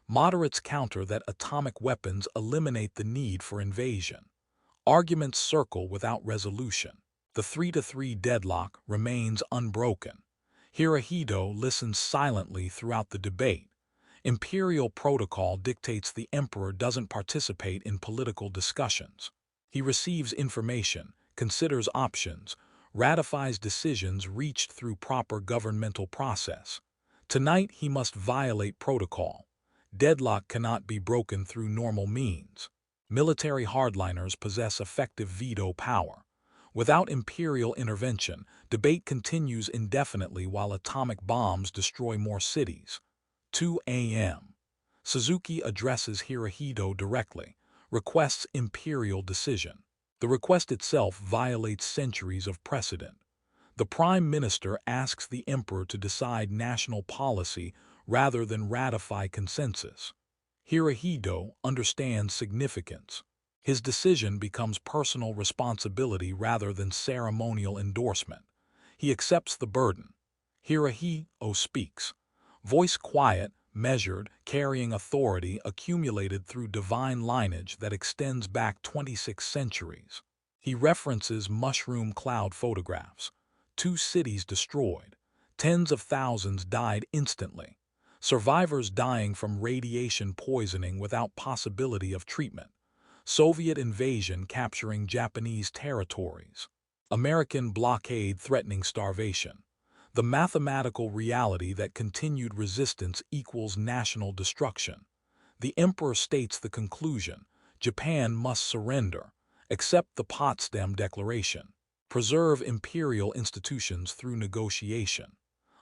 Moderates counter that atomic weapons eliminate the need for invasion. Arguments circle without resolution. The 3-3 deadlock remains unbroken. Hirohito listens silently throughout the debate. Imperial protocol dictates the emperor doesn't participate in political discussions. He receives information, considers options, ratifies decisions reached through proper governmental process. Tonight he must violate protocol. Deadlock cannot be broken through normal means. Military hardliners possess effective veto power. Without imperial intervention, debate continues indefinitely while atomic bombs destroy more cities. 2 a.m. Suzuki addresses Hirohito directly, requests imperial decision. The request itself violates centuries of precedent. The Prime Minister asks the Emperor to decide national policy rather than ratify consensus. Hirohito understands significance. His decision becomes personal responsibility rather than ceremonial endorsement. He accepts the burden. Hirohito speaks. Voice quiet, measured, carrying authority accumulated through divine lineage that extends back 26 centuries. He references mushroom cloud photographs. 2 cities destroyed. Tens of thousands died instantly. Survivors dying from radiation poisoning without possibility of treatment. Soviet invasion capturing Japanese territories. American blockade threatening starvation. The mathematical reality that continued resistance equals national destruction. The Emperor states the conclusion: Japan must surrender. Accept the Potsdam Declaration. Preserve imperial institutions through negotiation.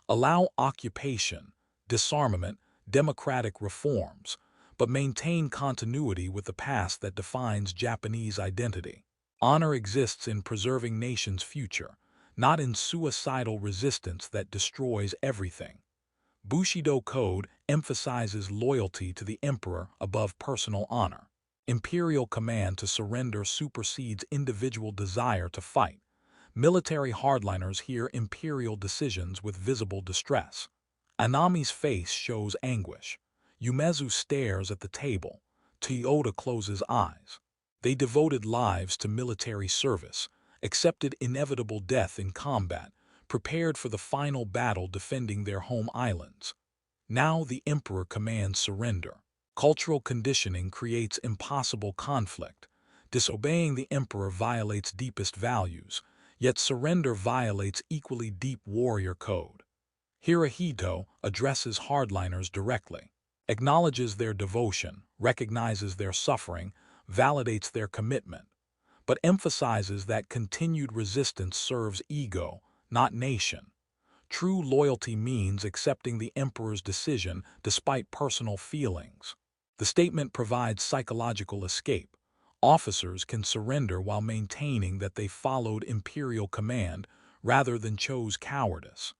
Allow occupation, disarmament, democratic reforms, but maintain continuity with the past that defines Japanese identity. Honor exists in preserving nation's future, not in suicidal resistance that destroys everything. Bushido Code emphasizes loyalty to the emperor above personal honor. Imperial command to surrender supersedes individual desire to fight. Military hardliners hear imperial decisions with visible distress. Anami's face shows anguish. Umezu stares at the table. Toyota closes eyes. They devoted lives to military service, accepted inevitable death in combat, prepared for the final battle defending their home islands. Now the emperor commands surrender. Cultural conditioning creates impossible conflict. Disobeying the emperor violates deepest values, yet surrender violates equally deep warrior code. Hirohito addresses hardliners directly, acknowledges their devotion, recognizes their suffering, validates their commitment, but emphasizes that continued resistance serves ego, not nation. True loyalty means accepting the emperor's decision despite personal feelings. The statement provides psychological escape. Officers can surrender while maintaining that they followed imperial command rather than chose cowardice.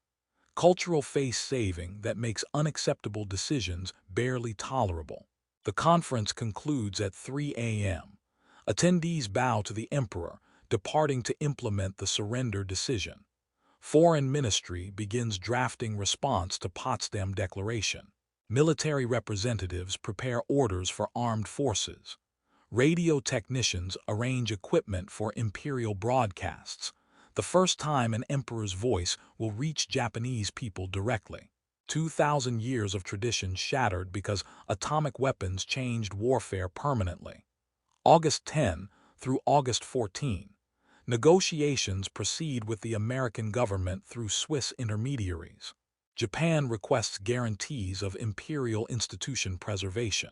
Cultural face-saving that makes unacceptable decisions barely tolerable. The conference concludes at 3 a.m. Attendees bow to the emperor, departing to implement the surrender decision. Foreign Ministry begins drafting response to Potsdam Declaration. Military representatives prepare orders for armed forces. Radio technicians arrange equipment for imperial broadcasts, the first time an emperor's voice will reach Japanese people directly. 2,000 years of tradition shattered because atomic weapons changed warfare permanently. August 10 through August 14. Negotiations proceed with the American government through Swiss intermediaries. Japan requests guarantees of imperial institution preservation.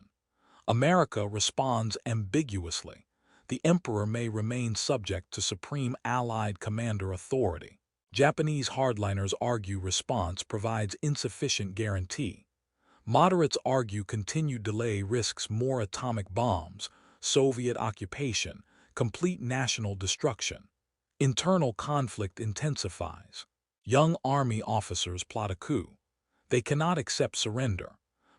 America responds ambiguously. The emperor may remain subject to supreme Allied commander authority. Japanese hardliners argue response provides insufficient guarantee. Moderates argue continued delay risks more atomic bombs, Soviet occupation, complete national destruction. Internal conflict intensifies. Young army officers plot a coup. They cannot accept surrender.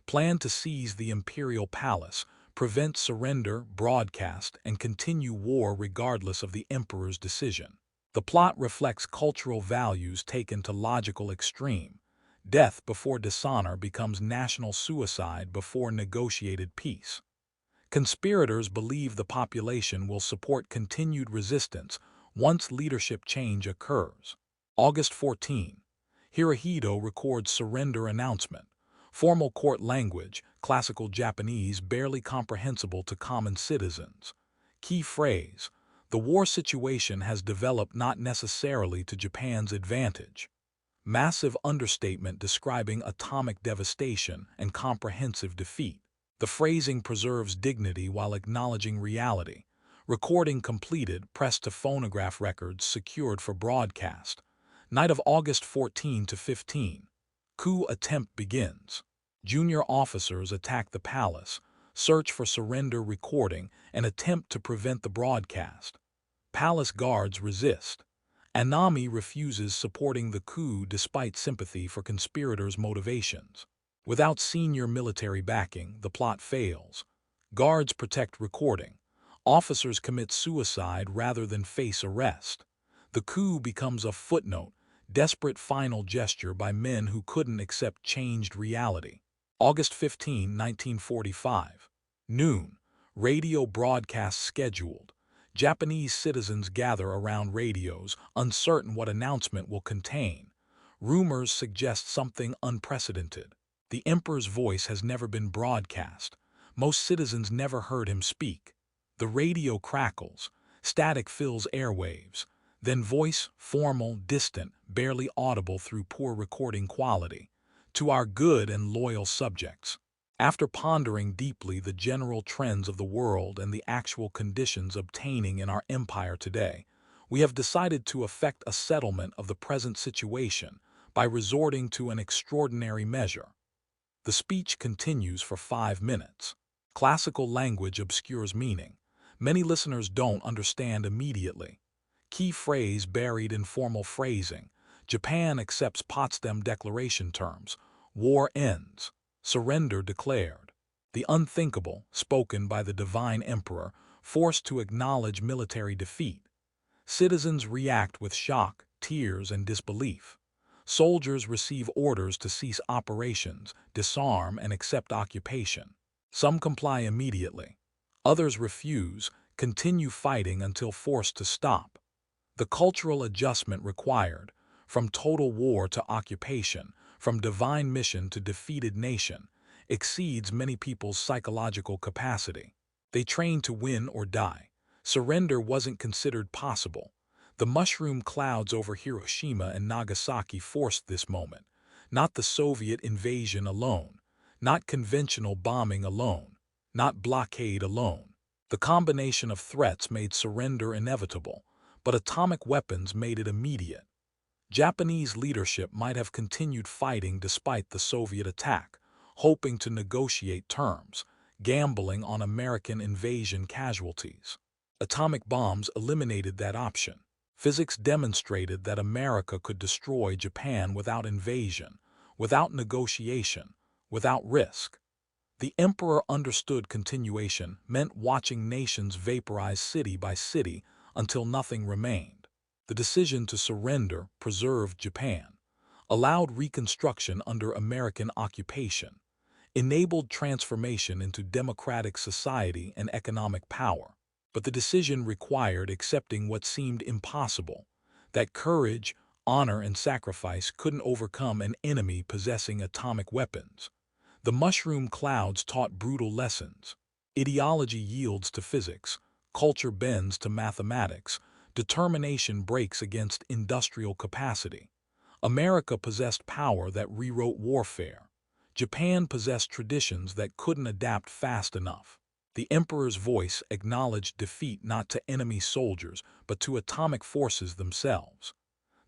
Plan to seize the imperial palace, prevent surrender, broadcast, and continue war regardless of the emperor's decision. The plot reflects cultural values taken to logical extreme. Death before dishonor becomes national suicide before negotiated peace. Conspirators believe the population will support continued resistance once leadership change occurs. August 14. Hirohito records surrender announcement. Formal court language, classical Japanese barely comprehensible to common citizens. Key phrase: the war situation has developed not necessarily to Japan's advantage. Massive understatement describing atomic devastation and comprehensive defeat. The phrasing preserves dignity while acknowledging reality. Recording completed, pressed to phonograph records secured for broadcast. Night of August 14 to 15. Coup attempt begins. Junior officers attack the palace, search for surrender recording, and attempt to prevent the broadcast. Palace guards resist. Anami refuses supporting the coup despite sympathy for conspirators' motivations. Without senior military backing, the plot fails. Guards protect recording. Officers commit suicide rather than face arrest. The coup becomes a footnote, desperate final gesture by men who couldn't accept changed reality. August 15, 1945. Noon. Radio broadcast scheduled. Japanese citizens gather around radios, uncertain what announcement will contain. Rumors suggest something unprecedented. The emperor's voice has never been broadcast. Most citizens never heard him speak. The radio crackles. Static fills airwaves. Then voice, formal, distant, barely audible through poor recording quality. To our good and loyal subjects. After pondering deeply the general trends of the world and the actual conditions obtaining in our empire today, we have decided to effect a settlement of the present situation by resorting to an extraordinary measure. The speech continues for 5 minutes. Classical language obscures meaning. Many listeners don't understand immediately. Key phrase buried in formal phrasing. Japan accepts Potsdam Declaration terms. War ends. Surrender declared. The unthinkable, spoken by the divine emperor, forced to acknowledge military defeat. Citizens react with shock, tears, and disbelief. Soldiers receive orders to cease operations, disarm, and accept occupation. Some comply immediately. Others refuse, continue fighting until forced to stop. The cultural adjustment required, from total war to occupation, from divine mission to defeated nation, exceeds many people's psychological capacity. They train to win or die. Surrender wasn't considered possible. The mushroom clouds over Hiroshima and Nagasaki forced this moment, not the Soviet invasion alone, not conventional bombing alone, not blockade alone. The combination of threats made surrender inevitable, but atomic weapons made it immediate. Japanese leadership might have continued fighting despite the Soviet attack, hoping to negotiate terms, gambling on American invasion casualties. Atomic bombs eliminated that option. Physics demonstrated that America could destroy Japan without invasion, without negotiation, without risk. The emperor understood continuation meant watching nations vaporize city by city until nothing remained. The decision to surrender preserved Japan, allowed reconstruction under American occupation, enabled transformation into democratic society and economic power. But the decision required accepting what seemed impossible, that courage, honor, and sacrifice couldn't overcome an enemy possessing atomic weapons. The mushroom clouds taught brutal lessons. Ideology yields to physics, culture bends to mathematics, determination breaks against industrial capacity. America possessed power that rewrote warfare. Japan possessed traditions that couldn't adapt fast enough. The emperor's voice acknowledged defeat not to enemy soldiers, but to atomic forces themselves.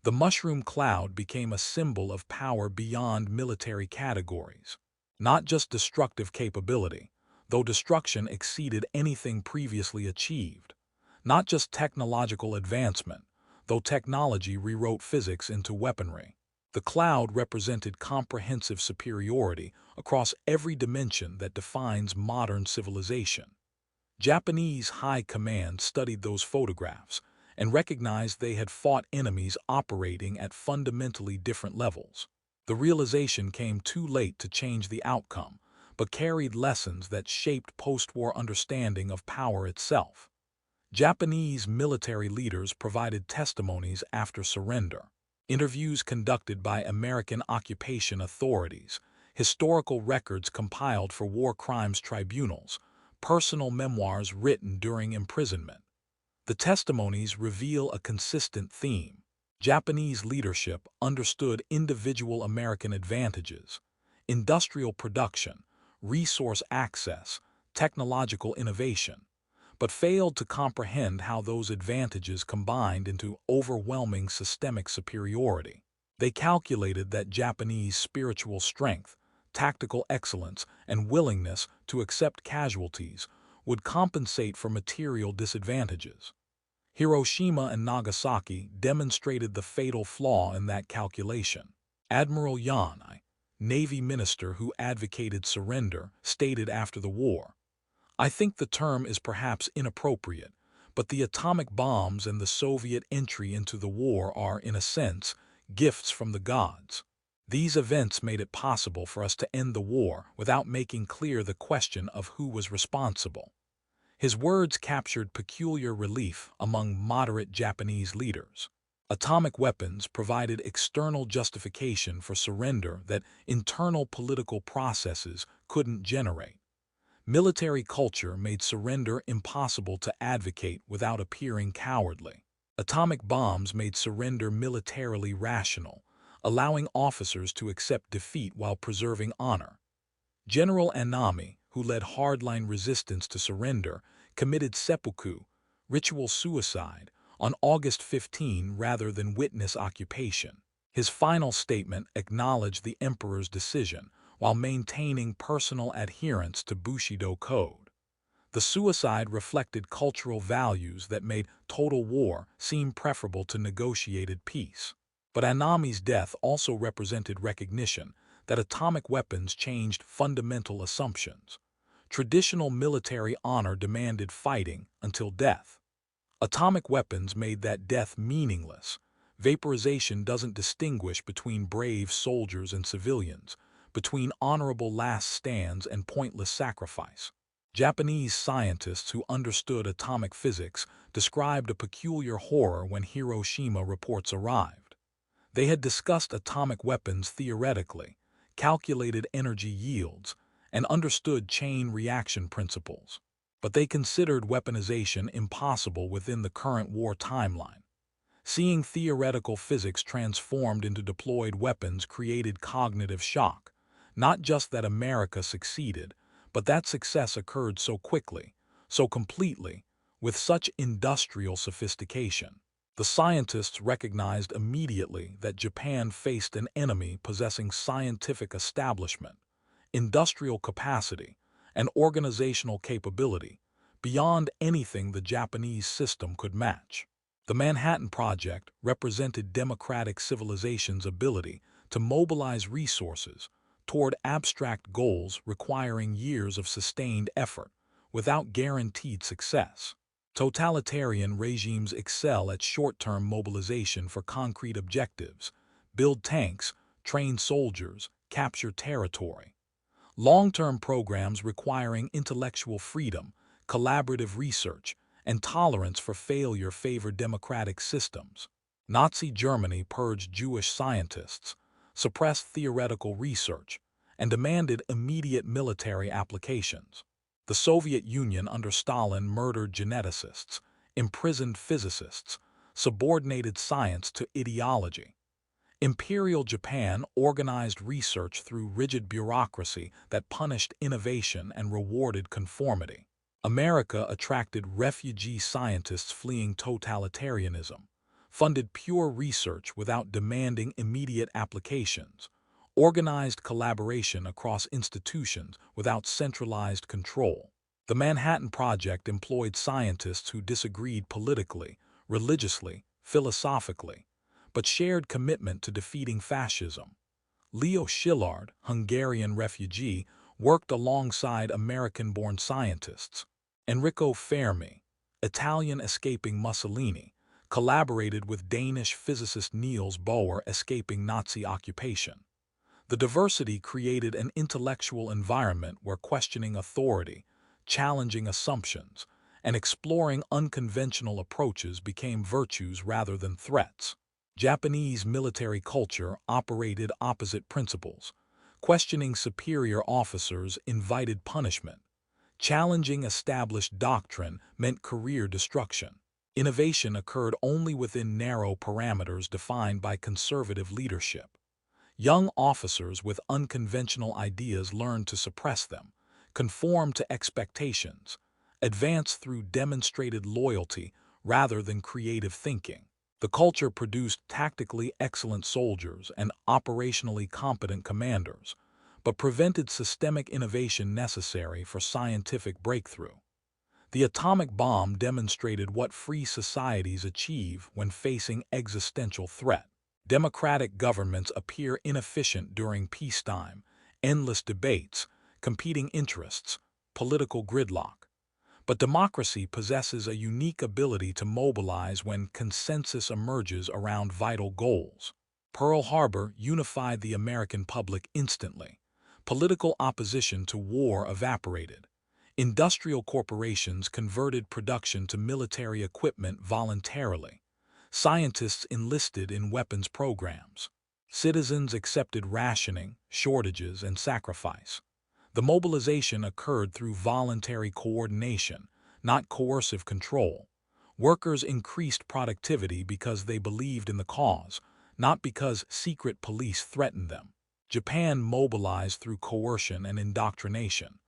The mushroom cloud became a symbol of power beyond military categories. Not just destructive capability, though destruction exceeded anything previously achieved. Not just technological advancement, though technology rewrote physics into weaponry. The cloud represented comprehensive superiority across every dimension that defines modern civilization. Japanese high command studied those photographs and recognized they had fought enemies operating at fundamentally different levels. The realization came too late to change the outcome, but carried lessons that shaped post-war understanding of power itself. Japanese military leaders provided testimonies after surrender. Interviews conducted by American occupation authorities, historical records compiled for war crimes tribunals, personal memoirs written during imprisonment. The testimonies reveal a consistent theme. Japanese leadership understood individual American advantages, industrial production, resource access, technological innovation, but failed to comprehend how those advantages combined into overwhelming systemic superiority. They calculated that Japanese spiritual strength, tactical excellence, and willingness to accept casualties would compensate for material disadvantages. Hiroshima and Nagasaki demonstrated the fatal flaw in that calculation. Admiral Yanai, Navy minister who advocated surrender, stated after the war, "I think the term is perhaps inappropriate, but the atomic bombs and the Soviet entry into the war are, in a sense, gifts from the gods. These events made it possible for us to end the war without making clear the question of who was responsible." His words captured peculiar relief among moderate Japanese leaders. Atomic weapons provided external justification for surrender that internal political processes couldn't generate. Military culture made surrender impossible to advocate without appearing cowardly. Atomic bombs made surrender militarily rational, allowing officers to accept defeat while preserving honor. General Anami, who led hardline resistance to surrender, committed seppuku, ritual suicide, on August 15 rather than witness occupation. His final statement acknowledged the emperor's decision while maintaining personal adherence to Bushido code. The suicide reflected cultural values that made total war seem preferable to negotiated peace. But Anami's death also represented recognition that atomic weapons changed fundamental assumptions. Traditional military honor demanded fighting until death. Atomic weapons made that death meaningless. Vaporization doesn't distinguish between brave soldiers and civilians, between honorable last stands and pointless sacrifice. Japanese scientists who understood atomic physics described a peculiar horror when Hiroshima reports arrived. They had discussed atomic weapons theoretically, calculated energy yields, and understood chain reaction principles. But they considered weaponization impossible within the current war timeline. Seeing theoretical physics transformed into deployed weapons created cognitive shock, not just that America succeeded, but that success occurred so quickly, so completely, with such industrial sophistication. The scientists recognized immediately that Japan faced an enemy possessing scientific establishment, industrial capacity, and organizational capability beyond anything the Japanese system could match. The Manhattan Project represented democratic civilization's ability to mobilize resources toward abstract goals requiring years of sustained effort without guaranteed success. Totalitarian regimes excel at short-term mobilization for concrete objectives, build tanks, train soldiers, capture territory. Long-term programs requiring intellectual freedom, collaborative research, and tolerance for failure favor democratic systems. Nazi Germany purged Jewish scientists, suppressed theoretical research, and demanded immediate military applications. The Soviet Union under Stalin murdered geneticists, imprisoned physicists, subordinated science to ideology. Imperial Japan organized research through rigid bureaucracy that punished innovation and rewarded conformity. America attracted refugee scientists fleeing totalitarianism, funded pure research without demanding immediate applications, organized collaboration across institutions without centralized control. The Manhattan Project employed scientists who disagreed politically, religiously, philosophically, but shared commitment to defeating fascism. Leo Szilard, Hungarian refugee, worked alongside American-born scientists. Enrico Fermi, Italian escaping Mussolini, collaborated with Danish physicist Niels Bohr escaping Nazi occupation. The diversity created an intellectual environment where questioning authority, challenging assumptions, and exploring unconventional approaches became virtues rather than threats. Japanese military culture operated opposite principles. Questioning superior officers invited punishment. Challenging established doctrine meant career destruction. Innovation occurred only within narrow parameters defined by conservative leadership. Young officers with unconventional ideas learned to suppress them, conform to expectations, advance through demonstrated loyalty rather than creative thinking. The culture produced tactically excellent soldiers and operationally competent commanders, but prevented systemic innovation necessary for scientific breakthrough. The atomic bomb demonstrated what free societies achieve when facing existential threat. Democratic governments appear inefficient during peacetime, endless debates, competing interests, political gridlock. But democracy possesses a unique ability to mobilize when consensus emerges around vital goals. Pearl Harbor unified the American public instantly. Political opposition to war evaporated. Industrial corporations converted production to military equipment voluntarily. Scientists enlisted in weapons programs. Citizens accepted rationing, shortages, and sacrifice. The mobilization occurred through voluntary coordination, not coercive control. Workers increased productivity because they believed in the cause, not because secret police threatened them. Japan mobilized through coercion and indoctrination.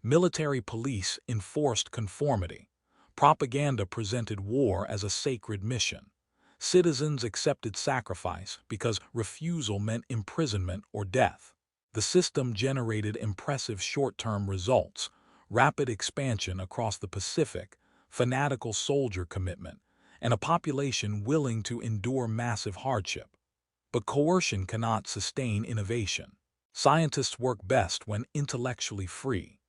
Military police enforced conformity. Propaganda presented war as a sacred mission. Citizens accepted sacrifice because refusal meant imprisonment or death. The system generated impressive short-term results: rapid expansion across the Pacific, fanatical soldier commitment, and a population willing to endure massive hardship. But coercion cannot sustain innovation. Scientists work best when intellectually free.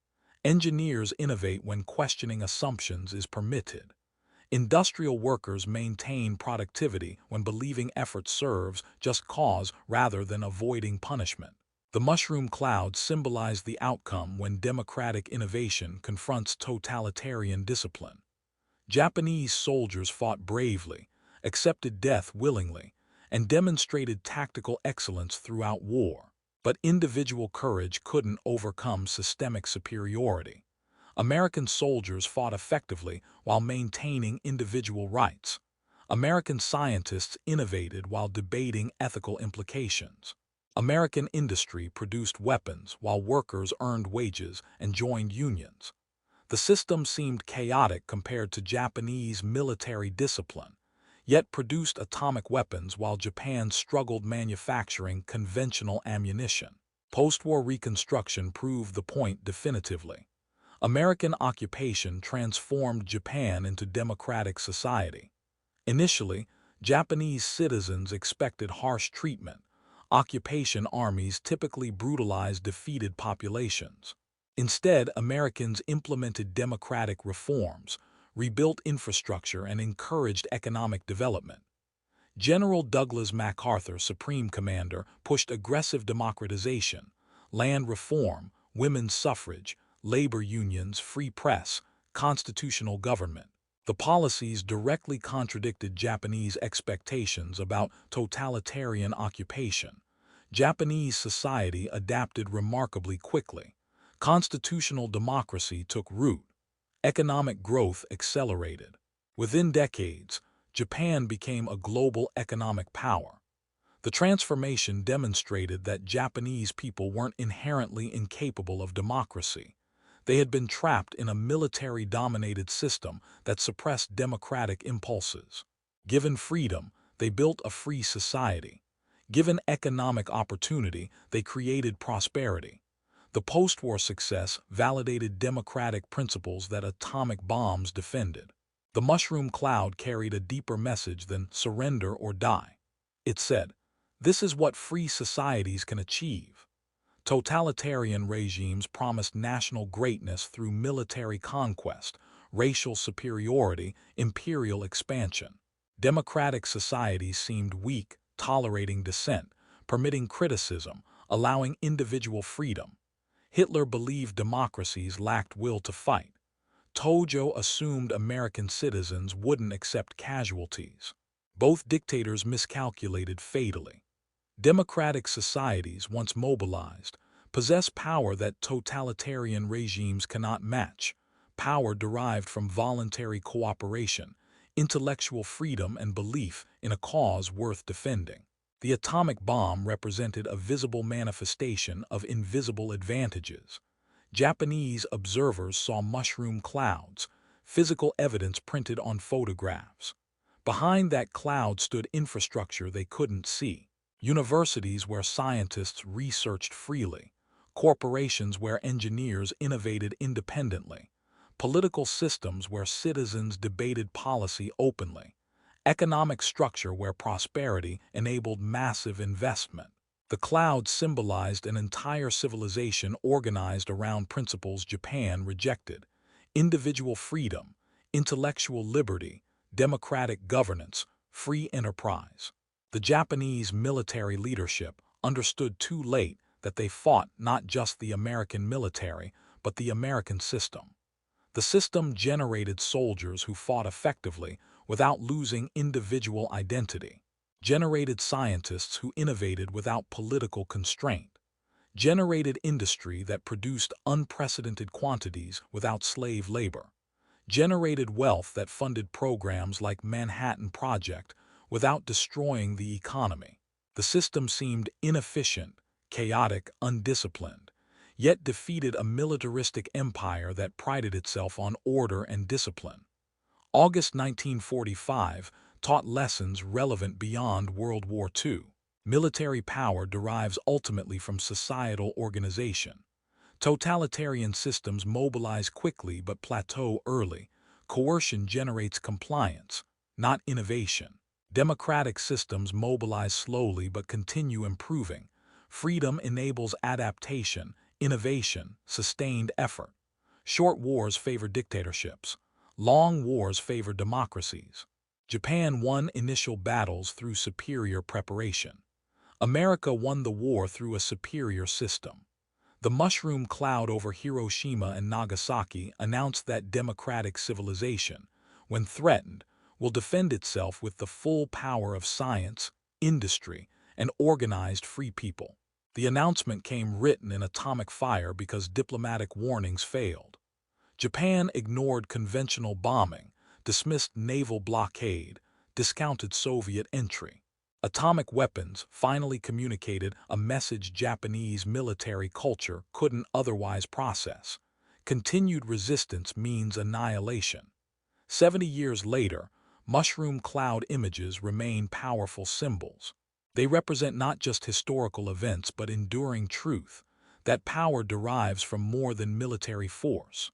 Engineers innovate when questioning assumptions is permitted. Industrial workers maintain productivity when believing effort serves just cause rather than avoiding punishment. The mushroom cloud symbolized the outcome when democratic innovation confronts totalitarian discipline. Japanese soldiers fought bravely, accepted death willingly, and demonstrated tactical excellence throughout war. But individual courage couldn't overcome systemic superiority. American soldiers fought effectively while maintaining individual rights. American scientists innovated while debating ethical implications. American industry produced weapons while workers earned wages and joined unions. The system seemed chaotic compared to Japanese military discipline, yet produced atomic weapons while Japan struggled manufacturing conventional ammunition. Post-war reconstruction proved the point definitively. American occupation transformed Japan into democratic society. Initially, Japanese citizens expected harsh treatment. Occupation armies typically brutalized defeated populations. Instead, Americans implemented democratic reforms, rebuilt infrastructure, and encouraged economic development. General Douglas MacArthur, Supreme Commander, pushed aggressive democratization, land reform, women's suffrage, labor unions, free press, constitutional government. The policies directly contradicted Japanese expectations about totalitarian occupation. Japanese society adapted remarkably quickly. Constitutional democracy took root. Economic growth accelerated. Within decades, Japan became a global economic power. The transformation demonstrated that Japanese people weren't inherently incapable of democracy. They had been trapped in a military-dominated system that suppressed democratic impulses. Given freedom, they built a free society. Given economic opportunity, they created prosperity. The post-war success validated democratic principles that atomic bombs defended. The mushroom cloud carried a deeper message than surrender or die. It said, "This is what free societies can achieve." Totalitarian regimes promised national greatness through military conquest, racial superiority, imperial expansion. Democratic societies seemed weak, tolerating dissent, permitting criticism, allowing individual freedom. Hitler believed democracies lacked will to fight. Tojo assumed American citizens wouldn't accept casualties. Both dictators miscalculated fatally. Democratic societies, once mobilized, possess power that totalitarian regimes cannot match, power derived from voluntary cooperation, intellectual freedom, and belief in a cause worth defending. The atomic bomb represented a visible manifestation of invisible advantages. Japanese observers saw mushroom clouds, physical evidence printed on photographs. Behind that cloud stood infrastructure they couldn't see. Universities where scientists researched freely, corporations where engineers innovated independently, political systems where citizens debated policy openly, economic structure where prosperity enabled massive investment. The cloud symbolized an entire civilization organized around principles Japan rejected: individual freedom, intellectual liberty, democratic governance, free enterprise. The Japanese military leadership understood too late that they fought not just the American military, but the American system. The system generated soldiers who fought effectively without losing individual identity, generated scientists who innovated without political constraint, generated industry that produced unprecedented quantities without slave labor, generated wealth that funded programs like Manhattan Project without destroying the economy. The system seemed inefficient, chaotic, undisciplined, yet defeated a militaristic empire that prided itself on order and discipline. August 1945 taught lessons relevant beyond World War II. Military power derives ultimately from societal organization. Totalitarian systems mobilize quickly but plateau early. Coercion generates compliance, not innovation. Democratic systems mobilize slowly but continue improving. Freedom enables adaptation, innovation, sustained effort. Short wars favor dictatorships. Long wars favor democracies. Japan won initial battles through superior preparation. America won the war through a superior system. The mushroom cloud over Hiroshima and Nagasaki announced that democratic civilization, when threatened, will defend itself with the full power of science, industry, and organized free people. The announcement came written in atomic fire because diplomatic warnings failed. Japan ignored conventional bombing, dismissed naval blockade, discounted Soviet entry. Atomic weapons finally communicated a message Japanese military culture couldn't otherwise process. Continued resistance means annihilation. 70 years later, mushroom cloud images remain powerful symbols. They represent not just historical events but enduring truth, that power derives from more than military force.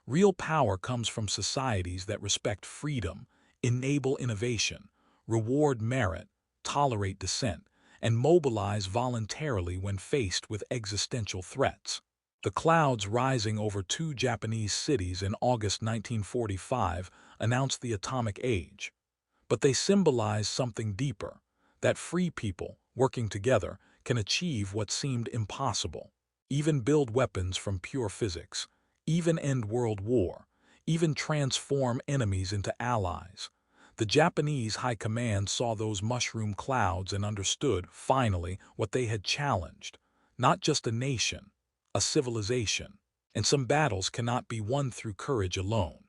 Real power comes from societies that respect freedom, enable innovation, reward merit, tolerate dissent, and mobilize voluntarily when faced with existential threats. The clouds rising over two Japanese cities in August 1945 announced the atomic age. But they symbolize something deeper: that free people, working together, can achieve what seemed impossible. Even build weapons from pure physics, even end world war, even transform enemies into allies. The Japanese high command saw those mushroom clouds and understood, finally, what they had challenged: not just a nation, a civilization. And some battles cannot be won through courage alone.